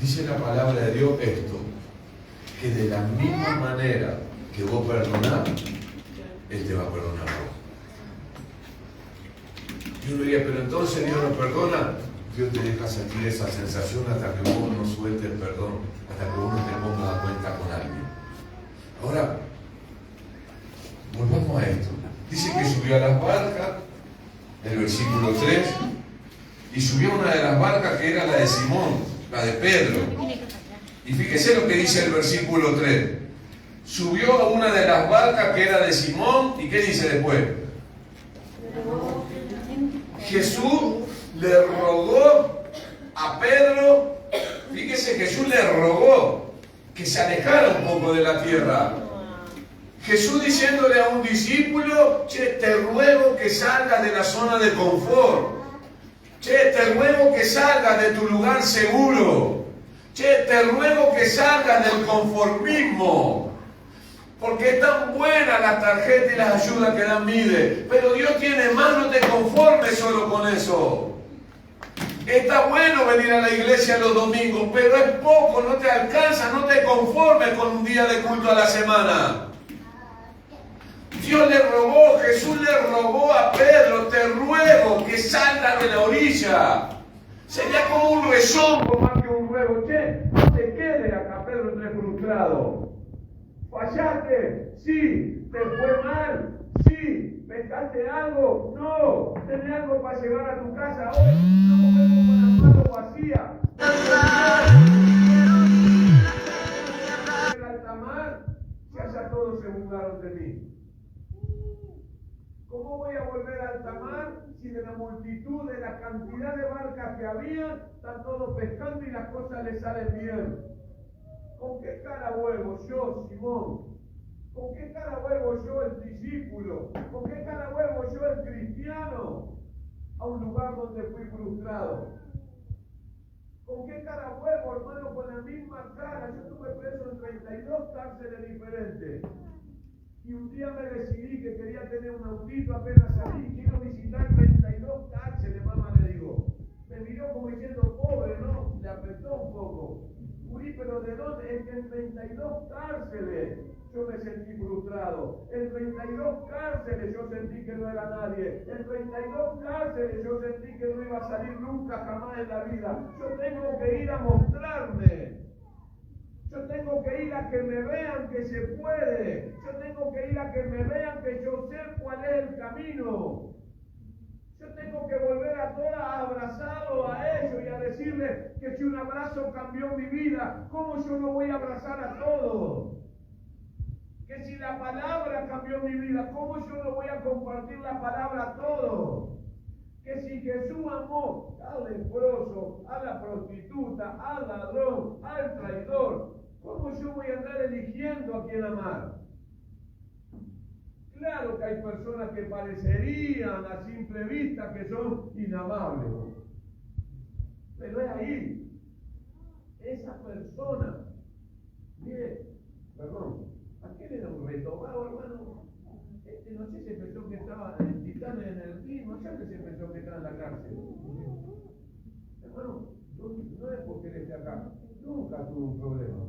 Dice la palabra de Dios esto, que de la misma manera que vos perdonás, Él te va a perdonar a vos. Y uno diría, pero entonces Dios nos perdona. Dios te deja sentir esa sensación hasta que vos no sueltes el perdón, hasta que vos no te pongas a cuenta con alguien. Ahora, volvamos a esto. Dice que subió a las barcas, el versículo 3, y subió a una de las barcas que era la de Simón, la de Pedro. Y fíjese lo que dice el versículo 3. Subió a una de las barcas que era de Simón, ¿y qué dice después? Jesús le rogó a Pedro, fíjese, Jesús le rogó que se alejara un poco de la tierra. Jesús diciéndole a un discípulo, che, te ruego que salgas de la zona de confort. Che, te ruego que salgas de tu lugar seguro. Che, te ruego que salgas del conformismo. Porque es tan buena la tarjeta y las ayudas que dan Mide. Pero Dios tiene más, no te conformes solo con eso. Está bueno venir a la iglesia los domingos, pero es poco, no te alcanza, no te conformes con un día de culto a la semana. Dios le rogó, Jesús le rogó a Pedro, te ruego que salgas de la orilla. Sería como un rezongo más que un ruego. Che, no te quedes acá, Pedro, estés frustrado. ¿Fallaste? Sí. ¿Te fue mal? Sí. ¿Pescaste algo? No. ¿Tenés algo para llevar a tu casa hoy? No comemos con las manos vacías. En el alta mar, ya todos se burlaron de mí. ¿Cómo voy a volver a alta mar si de la multitud, de la cantidad de barcas que había, están todos pescando y las cosas les salen bien? ¿Con qué cara vuelvo yo, Simón? ¿Con qué cara vuelvo yo, el discípulo? ¿Con qué cara vuelvo yo, el cristiano, a un lugar donde fui frustrado? ¿Con qué cara vuelvo, hermano, con la misma cara? Yo estuve preso en 32 cárceles diferentes. Y un día me decidí que quería tener un autito, apenas salí, quiero visitar 32 cárceles, mamá le digo. Me miró como diciendo, pobre, ¿no? Le apretó un poco. Uy, pero ¿de dónde? Es que en 32 cárceles yo me sentí frustrado. En 32 cárceles yo sentí que no era nadie. En 32 cárceles yo sentí que no iba a salir nunca jamás en la vida. Yo tengo que ir a mostrarme. Yo tengo que ir a que me vean que se puede. Yo tengo que ir a que me vean que yo sé cuál es el camino. Yo tengo que volver a todas abrazado a ellos y a decirles que si un abrazo cambió mi vida, ¿cómo yo no voy a abrazar a todos? Que si la palabra cambió mi vida, ¿cómo yo no voy a compartir la palabra a todos? Que si Jesús amó al leproso, a la prostituta, al ladrón, al traidor, ¿cómo yo voy a andar eligiendo a quién amar? Claro que hay personas que parecerían a simple vista que son inamables. Pero es ahí. Esa persona. Mire, perdón, aquel era un retomado, hermano. No sé si pensó que estaba en Titanes en el ritmo, ya que se pensó que estaba en la cárcel. Hermano, yo no es porque él esté acá, nunca tuvo un problema.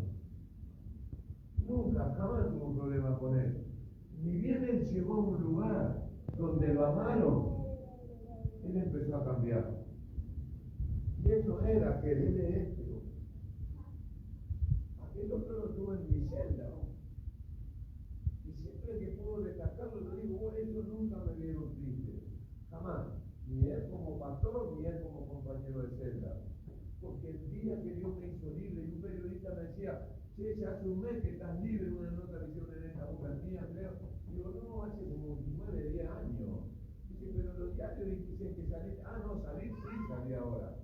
Nunca, jamás tuvo un problema con él. Ni bien él llegó a un lugar donde lo amaron, él empezó a cambiar. Y él no era aquel, él es este. Aquel otro lo tuvo en mi celda, ¿no? Y siempre que puedo destacarlo, le digo, eso nunca me vieron triste. Jamás. Ni él como pastor, ni él como compañero de celda. Porque el día que Dios me hizo libre, y un periodista me decía, che, ya hace un mes que estás libre, una nota que hicieron en esta boca mía, creo. Digo, no, hace como 9, 10 años. Dice, pero los diarios dicen que salís. Ah, no, salir sí, salí ahora.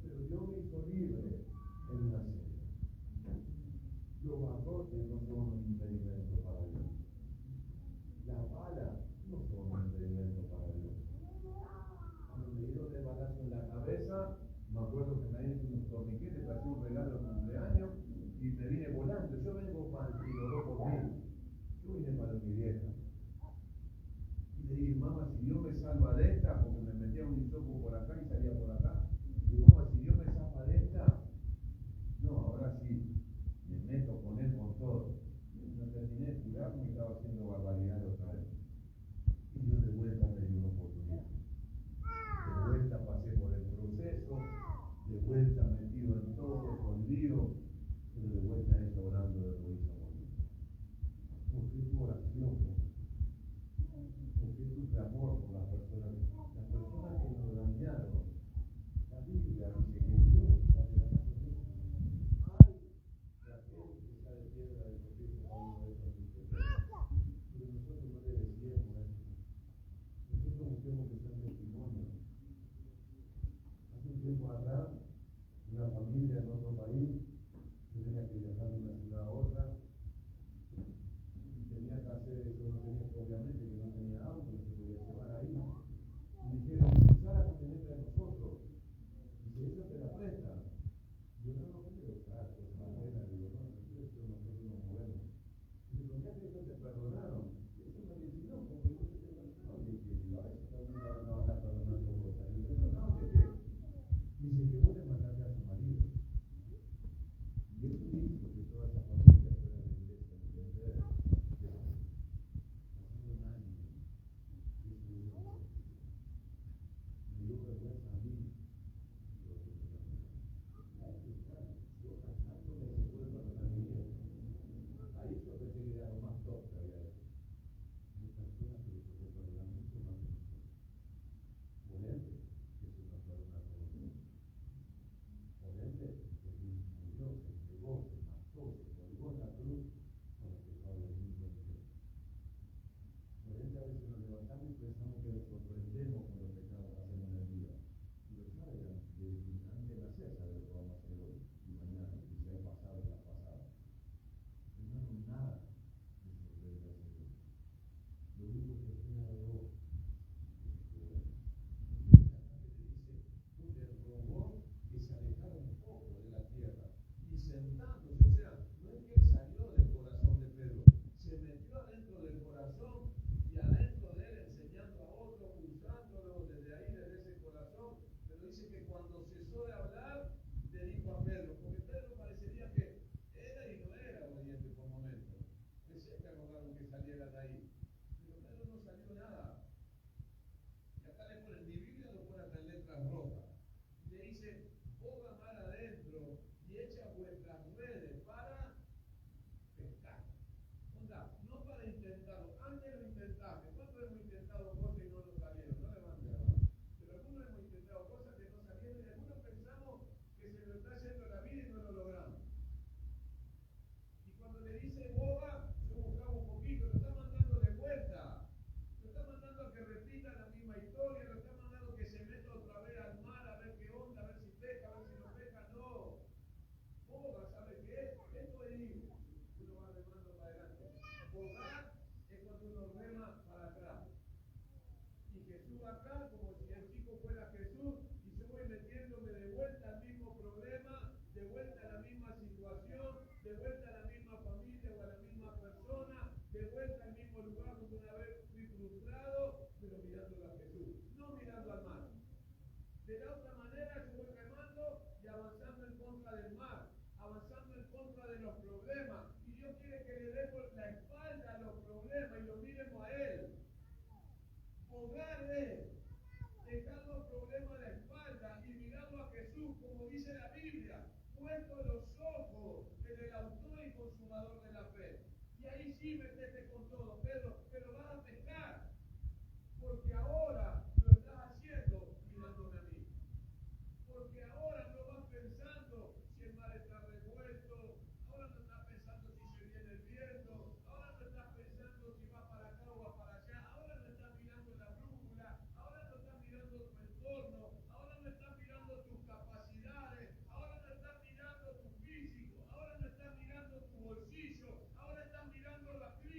Pero Dios me hizo libre en una celda. Los barrotes no son un impedimento para Dios. Las balas no son un impedimento para Dios. Cuando me dieron el balazo en la cabeza, me acuerdo que me habían hecho unos torniquetes para hacer un regalo de cumpleaños y me vine volando. Yo vengo para el oró por mí. Yo vine para mi vieja. Y le dije, mamá, si Dios me salva de esta, porque me metía un hisopo por acá y salía por acá. Digo, mamá, si Dios me salva de esta, no, ahora sí, me meto con él con todo. No terminé de curarme y estaba haciendo barbaridad otra vez. Y yo de vuelta me di una oportunidad. De vuelta pasé por el proceso, de vuelta metido en todo, con lío, pero de vuelta él orando de rodillas bonito. Porque es tu oración, porque es tu clamor por las personas que nos dañaron. La Biblia dice que Dios sabe la ay, Raquel que está de piedra de tropiezo a uno de esos pero nosotros no le decíamos eso. Nosotros busquemos que sean testimonios. Hace un tiempo atrás, una familia en otro país tenía que viajar de una ciudad a otra y tenía que hacer eso, no tenía, obviamente que no tenía auto, no se podía llevar ahí. Y dijeron, usa la camioneta de nosotros. Dice, esa te la presta. Yo no creo, claro, es más buena, digo, no, nosotros nos movemos. Dice, ¿con qué eso te perdonaron? Y eso me dice, no, porque yo te perdonaron. Y digo, a eso también no van a perdonar tu cosa. Y yo, no, de qué. Dice que vos le mandaste a su marido. Y eso hizo que toda esa familia fuera a la iglesia, ¿entendés? Hace un año, eso hizo me dio vergüenza a mí. Ahí yo pensé que era lo más top que había hecho. Hay personas que les tocó perdonar mucho más que nosotros. Por ende, Jesús nos perdona a todos. Por ende, Jesús murió, se entregó, se mató, se colgó en la cruz con los pecados del mundo entero. Por ende, a veces nos levantamos y pensamos que nos sorprendemos con los pecados que hacemos en el día. Pero saben, antes de nacer, saber lo que vamos a hacer hoy y mañana, y si hay pasado y la pasada. Hermano, nada me sorprende al Señor. Lo único que espera de vos es que te vuelva. Y esta parte te dice, le rogó que se alejara un poco de la tierra y sentándose, o sea, no es que él salió del corazón de Pedro, se metió adentro del corazón y adentro de él enseñando a otros, usándolo desde ahí, desde ese corazón. Pero dice que cuando cesó de hablar, le dijo a Pedro, porque Pedro parecería que era y no era obediente por momentos. Pensé que rogaron que saliera de ahí, pero Pedro no salió nada. Y acá le ponen, mi Biblia lo pone hasta en letras rojas. Le dice, boga mar adentro y echa vuestras redes para pescar. Onda, no para intentarlo. Antes lo intentaste. ¿Cuántos hemos intentado cosas y no nos salieron? No levante la mano. Pero algunos hemos intentado cosas que no salieron y algunos pensamos que se nos está yendo la vida y no lo logramos. Y cuando le dice boga, yo buscaba un poquito, lo está mandando de vuelta. Lo está mandando a que repita la misma historia, lo está mandando a que se meta otra vez al mar a ver qué onda, a ver si pesca, a ver si no pesca. puesto los ojos en el autor y consumador de la fe. Y ahí sí metete con todo, Pedro, pero vas a pescar, porque ahora lo estás haciendo mirándome a mí. Porque ahora no vas pensando si el mar está revuelto, ahora no estás pensando si se viene el viento, ahora no estás pensando si va para acá o va para allá, ahora no estás mirando la brújula, ahora no estás mirando tu entorno, ahora no estás mirando tus capacidades, ahora no estás mirando tu físico, ahora no estás mirando tu bolsillo, ahora estás mirando la crisis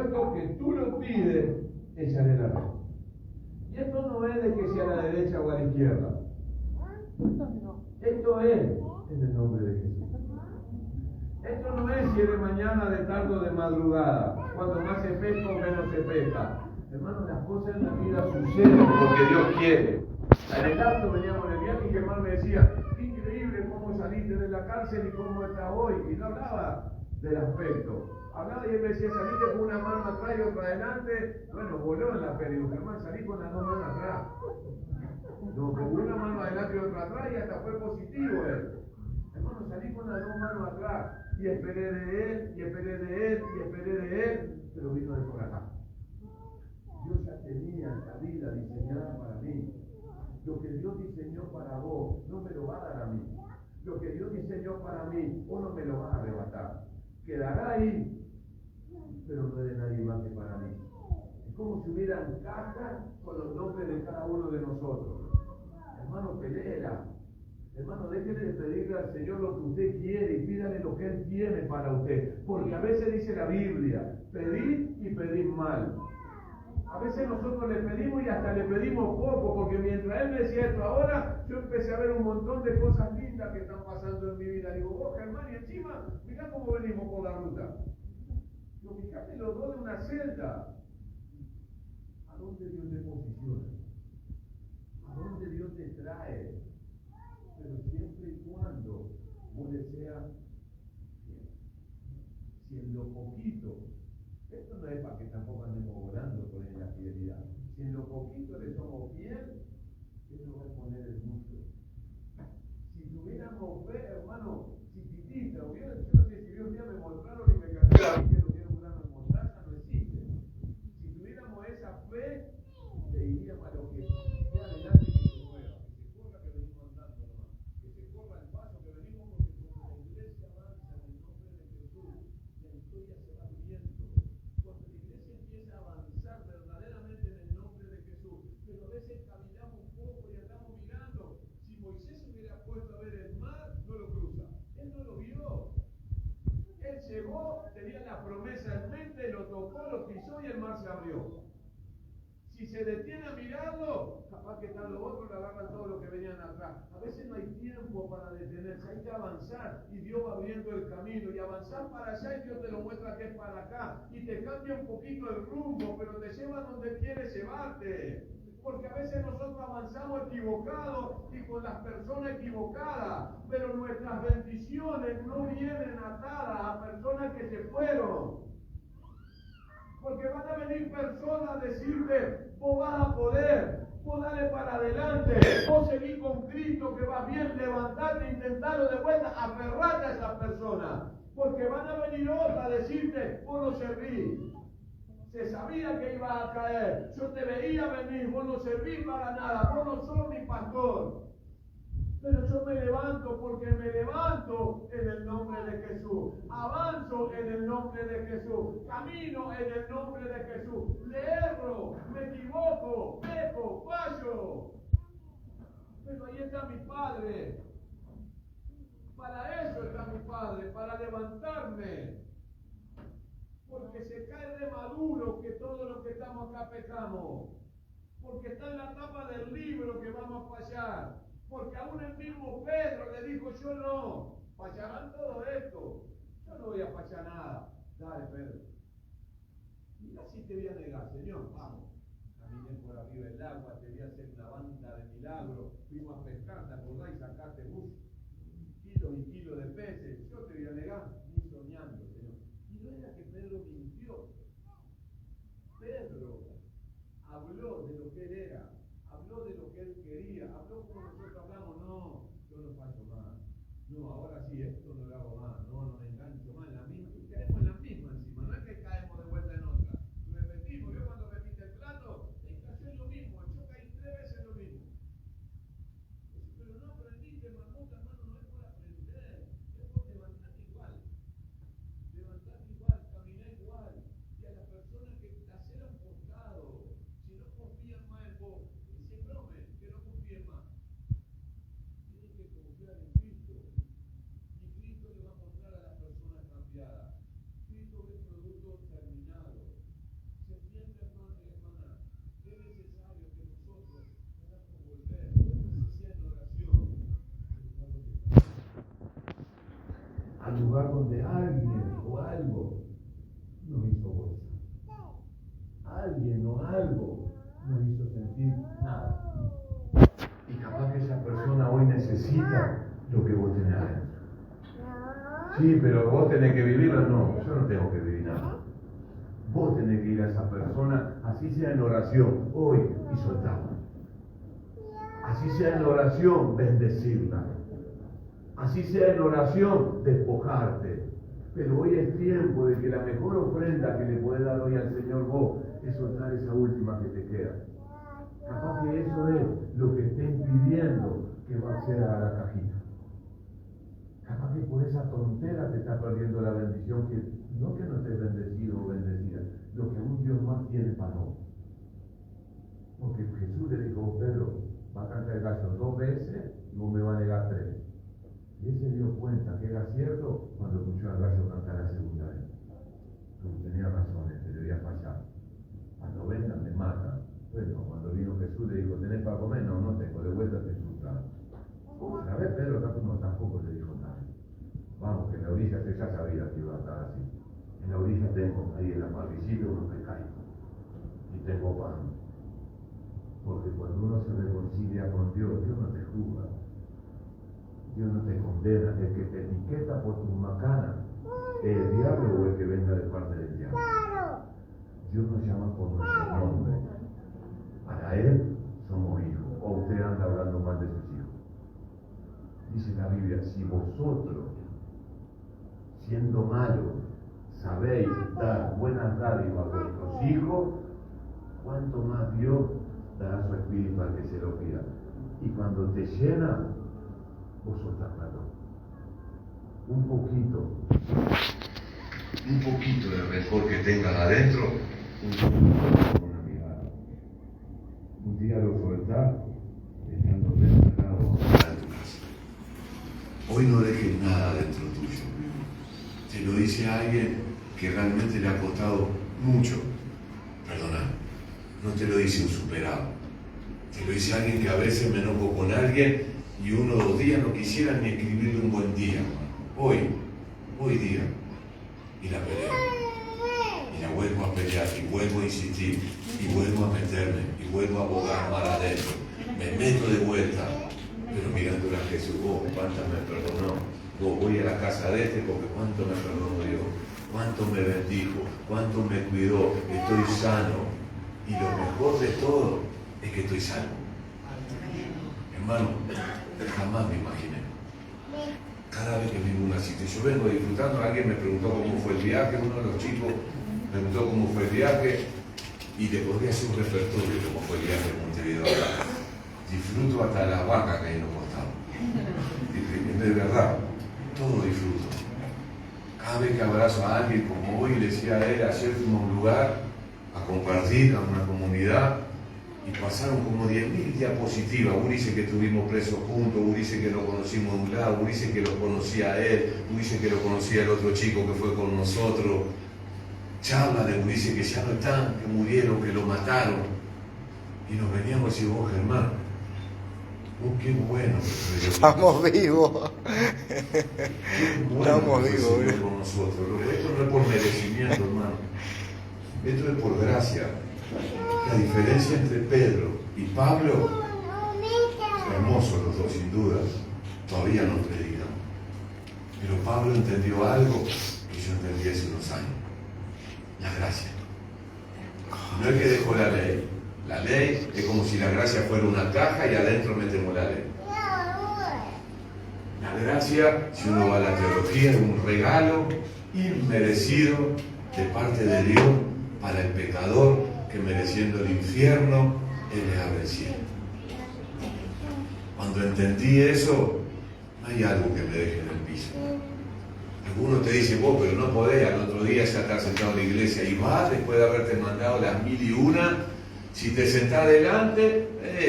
puesto que tú lo pides, echaré la red. Y esto no es de que sea a la derecha o a la izquierda. Esto es en el nombre de Jesús. Esto no es si es de mañana, de tarde o de madrugada. Cuando más se pesca o menos se pesca. Hermano, las cosas en la vida suceden porque Dios quiere. En el acto veníamos en el viaje y Germán me decía, qué increíble cómo saliste de la cárcel y cómo estás hoy. Y no hablaba del aspecto. Hablaba y él me decía, saliste con una mano atrás y otra adelante. Bueno, voló en la peli. Digo, Germán, salí con las dos manos atrás. No, con una mano adelante y otra atrás y hasta fue positivo él. Hermano, salí con las dos manos atrás. Y esperé de él, y esperé de él, y esperé de él. Pero vino de por acá. Dios ya tenía esta vida diseñada para mí. Lo que Dios diseñó para vos, no me lo va a dar a mí. Lo que Dios diseñó para mí, vos no me lo vas a arrebatar. Quedará ahí, pero no es de nadie más que para mí. Es como si hubieran cajas con los nombres de cada uno de nosotros. Hermano, peléela. Hermano, déjele de pedirle al Señor lo que usted quiere y pídale lo que Él tiene para usted. Porque a veces dice la Biblia, pedid y pedid mal. A veces nosotros le pedimos y hasta le pedimos poco, porque mientras Él me decía esto ahora, yo empecé a ver un montón de cosas lindas que están pasando en mi vida. Digo, vos, Germán, y encima, mirá cómo venimos por la ruta. Digo, fíjate los dos de una celda. ¿A dónde Dios te posiciona? ¿A dónde Dios te trae? Pero siempre y cuando vos le seas fiel. Si en lo poquito, esto no es para que tampoco andemos volando con la fidelidad. Si en lo poquito le somos fiel, Él nos va a poner el mucho. Si tuviéramos fe, hermano, chiquitita, yo no sé si un día me mostraron y me cambió la vida, lo quiero curar en mostaza, no existe. Si tuviéramos esa fe, le diríamos a lo que sea adelante que se mueva, que se corra, que venimos andando nomás, que se corra el paso que venimos, porque cuando la iglesia avanza en el nombre de Jesús, la historia se va viendo. Cuando la iglesia empieza a avanzar verdaderamente en el nombre de Jesús, pero a veces caminamos un poco y andamos mirando. Si Moisés se hubiera puesto a ver el mar, no lo cruza. Él no lo vio. Él llegó, tenía la promesa en mente, lo tocó, lo pisó y el mar se abrió. Si se detiene a mirarlo, capaz que están los otros, le agarran todo lo que venían atrás. A veces no hay tiempo para detenerse, hay que avanzar y Dios va abriendo el camino y avanzar para allá y Dios te lo muestra que es para acá y te cambia un poquito el rumbo, pero te lleva donde quiere llevarte. Porque a veces nosotros avanzamos equivocados y con las personas equivocadas, pero nuestras bendiciones no vienen atadas a personas que se fueron. Porque van a venir personas a decirte, vos vas a poder, vos dale para adelante, vos seguís con Cristo que va bien, levantate, intentarlo de vuelta, aferrate a esas personas. Porque van a venir otras a decirte, vos no servís. Se sabía que ibas a caer, yo te veía venir, vos no servís para nada, vos no sos mi pastor. Pero yo me levanto porque me levanto en el nombre de Jesús. Avanzo en el nombre de Jesús. Camino en el nombre de Jesús. Le erro, me equivoco, peco, fallo. Pero ahí está mi Padre. Para eso está mi Padre, para levantarme. Porque se cae de maduro que todos los que estamos acá pecamos. Porque está en la tapa del libro que vamos a fallar. Porque aún el mismo Pedro le dijo, yo no, fallarán todo esto. Yo no voy a fallar nada. Dale, Pedro. Mira si te voy a negar, Señor, vamos. Caminé por arriba del agua, te voy a hacer una banda de milagros. Fuimos a pescar, ¿te acordás? Y sacaste kilos y kilos de peces. Yo te voy a negar, ni soñando, Señor. Y no era que Pedro mintió. Pedro habló de lo que él era. Habló de lo que él quería, habló como nosotros hablamos, no, yo no fallo más, no, ahora sí, esto no lo hago más, no me engancho más, en la misma, y caemos en la misma encima, no es que caemos de vuelta en otra, repetimos, yo cuando repite el plato, cayó en lo mismo, yo caí 3 veces en lo mismo. Pero no aprendiste, marmota, hermano, no es por aprender, es por levantarte igual, caminar igual, y a las personas que hacer un costado, si no confían más en vos, que no confíen más. Tienen que confiar en Cristo. al lugar donde alguien o algo nos hizo bolsa. Alguien o algo nos hizo sentir nada. Y capaz que esa persona hoy necesita lo que vos tenés adentro. Sí, pero vos tenés que vivirlo. No, yo no tengo que vivir nada. Vos tenés que ir a esa persona, así sea en oración, hoy, y soltarla. Así sea en oración, bendecirla. Así sea en oración, despojarte. Pero hoy es tiempo de que la mejor ofrenda que le podés dar hoy al Señor vos es soltar esa última que te queda. Capaz que eso es lo que esté impidiendo que accedas a la cajita. Capaz que por esa tontera te está perdiendo la bendición que no estés bendecido o bendecida, lo que un Dios más tiene para vos. Porque Jesús le dijo, Pedro, va a cantar el gallo 2 veces y vos me vas a negar 3. Y él se dio cuenta que era cierto cuando escuchó al gallo cantar la segunda vez. Porque tenía razón, debía fallar. Cuando vengan me matan. Bueno, cuando vino Jesús le dijo, ¿tenés para comer? No, no tengo, de vuelta te insultaba. A ver, Pedro, no, tampoco le dijo nada. Vamos, que en la orilla, que ya sabía que iba a estar así. En la orilla tengo, ahí en la parrillita, unos pescados. Y tengo pan. Porque cuando uno se reconcilia con Dios, Dios no te juzga. Dios no te condena. El que te etiqueta por tus macanas es el diablo o el que venga de parte del diablo. Dios nos llama por nuestro nombre. Para Él somos hijos. O usted anda hablando mal de sus hijos. Dice la Biblia, si vosotros, siendo malos, sabéis dar buenas dádivas a vuestros hijos, cuánto más Dios dará su espíritu al que se lo pida. Y cuando te llena, vos soltás plato. Un poquito de rencor que tengas adentro, una mirada. Un día lo soltás, estando preparado a tu casa. Hoy no dejes nada dentro tuyo. Te lo dice alguien que realmente le ha costado mucho perdonar. No te lo dice un superado. Te lo dice alguien que a veces me enojo con alguien y 1 o 2 días no quisiera ni escribirle un buen día. Hoy día. Y la peleo. Y la vuelvo a pelear, y vuelvo a insistir, y vuelvo a meterme, y vuelvo a abogar mal adentro. Me meto de vuelta, pero mirándole a Jesús, cuánto me perdonó. Voy a la casa de porque cuánto me perdonó Dios, cuánto me bendijo, cuánto me cuidó, estoy sano. Y lo mejor de todo es que estoy salvo. Hermano, jamás me imaginé. Cada vez que vivo una situación, yo vengo disfrutando, alguien me preguntó cómo fue el viaje, uno de los chicos me preguntó cómo fue el viaje, y le podría hacer un repertorio de cómo fue el viaje en Montevideo. Disfruto hasta las vacas que hay en los costados. De verdad, todo disfruto. Cada vez que abrazo a alguien, como hoy le decía a él, ayer fuimos a un lugar a compartir a una comunidad y pasaron como 10.000 diapositivas. Urice que estuvimos presos juntos, Urice que lo conocimos de un lado, Urice que lo conocía a él, Urice que lo conocía el otro chico que fue con nosotros. Charla de Urice que ya no están, que murieron, que lo mataron. Y nos veníamos a decir, vos Germán, qué bueno que estamos vivos. Estamos vivos con nosotros. Esto no es por merecimiento, hermano. Esto es por gracia. La diferencia entre Pedro y Pablo, hermosos los dos sin dudas, todavía no predican. Pero Pablo entendió algo que yo entendí hace unos años. La gracia. No es que dejó la ley. La ley es como si la gracia fuera una caja y adentro metemos la ley. La gracia, si uno va a la teología, es un regalo inmerecido de parte de Dios para el pecador que mereciendo el infierno, Él le abre el cielo. Cuando entendí eso, no hay algo que me deje en el piso. Algunos te dicen, vos, pero no podés, al otro día ya estás sentado en la iglesia y vas, después de haberte mandado las 1001, si te sentás adelante,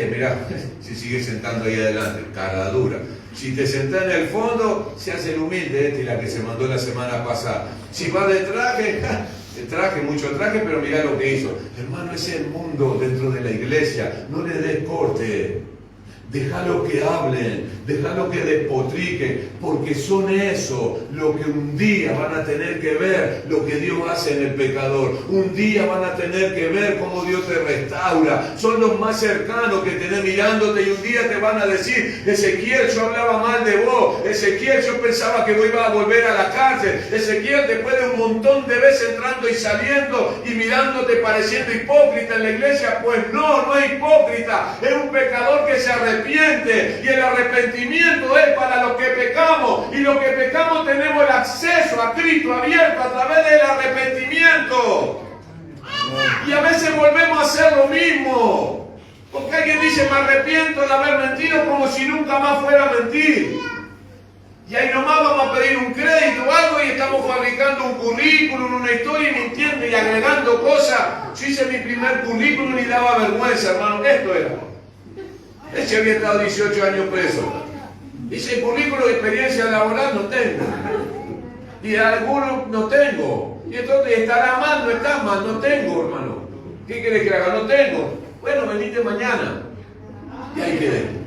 mirá, se sigue sentando ahí adelante, cara dura. Si te sentás en el fondo, se hace el humilde, y la que se mandó la semana pasada. Si vas de traje, mucho traje, pero mirá lo que hizo. Hermano, ese es el mundo dentro de la iglesia. No le des corte. Déjalo que hablen, déjalo que despotriquen, porque son eso lo que un día van a tener que ver, lo que Dios hace en el pecador. Un día van a tener que ver cómo Dios te restaura. Son los más cercanos que tenés mirándote y un día te van a decir: Ezequiel, yo hablaba mal de vos. Ezequiel, yo pensaba que vos ibas a volver a la cárcel. Ezequiel, después de un montón de veces entrando y saliendo y mirándote pareciendo hipócrita en la iglesia, pues no es hipócrita. Es un pecador que se arrepiente. Y el arrepentimiento es para los que pecamos, y los que pecamos tenemos el acceso a Cristo abierto a través del arrepentimiento. Y a veces volvemos a hacer lo mismo, porque alguien dice: me arrepiento de haber mentido, como si nunca más fuera a mentir. Y ahí nomás vamos a pedir un crédito o algo y estamos fabricando un currículum, una historia, y mintiendo y agregando cosas. Yo hice mi primer currículum y daba vergüenza, hermano. Esto era. Ese había estado 18 años preso. Dice: el currículo de experiencia laboral no tengo. Y algunos no tengo. Y entonces, ¿estará mal? No está mal, no tengo, hermano. ¿Qué querés que haga? No tengo. Bueno, venite mañana. Y ahí quedé.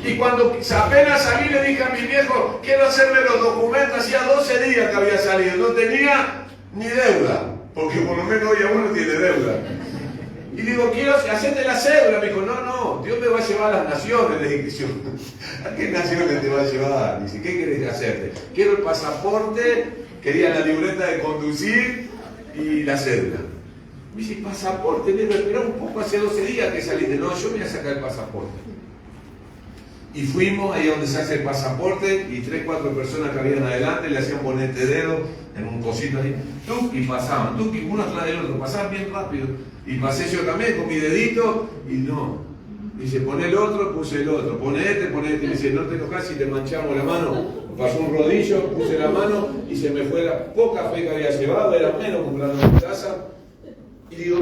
Y cuando apenas salí, le dije a mi viejo: quiero hacerme los documentos. Hacía 12 días que había salido. No tenía ni deuda. Porque por lo menos hoy uno tiene deuda. Y digo: quiero hacerte la cédula. Me dijo: no, Dios me va a llevar a las naciones. Le dije: ¿a qué naciones te va a llevar? Dice: ¿qué querés hacerte? Quiero el pasaporte, quería la libreta de conducir y la cédula. Me dice: ¿pasaporte? Le digo: esperá un poco, hace 12 días que saliste. No, yo me voy a sacar el pasaporte. Y fuimos ahí donde se hace el pasaporte, y 3, 4 personas que habían adelante le hacían poner este dedo en un cosito ahí, y pasaban, y uno atrás del otro, pasaban bien rápido. Y pasé yo también con mi dedito, y no. Dice: pon el otro, puse el otro, pone este. Y dice: no te enojas si te manchamos la mano. Pasó un rodillo, puse la mano, y se me fue la poca fe que había llevado, era menos comprando mi casa. Y digo: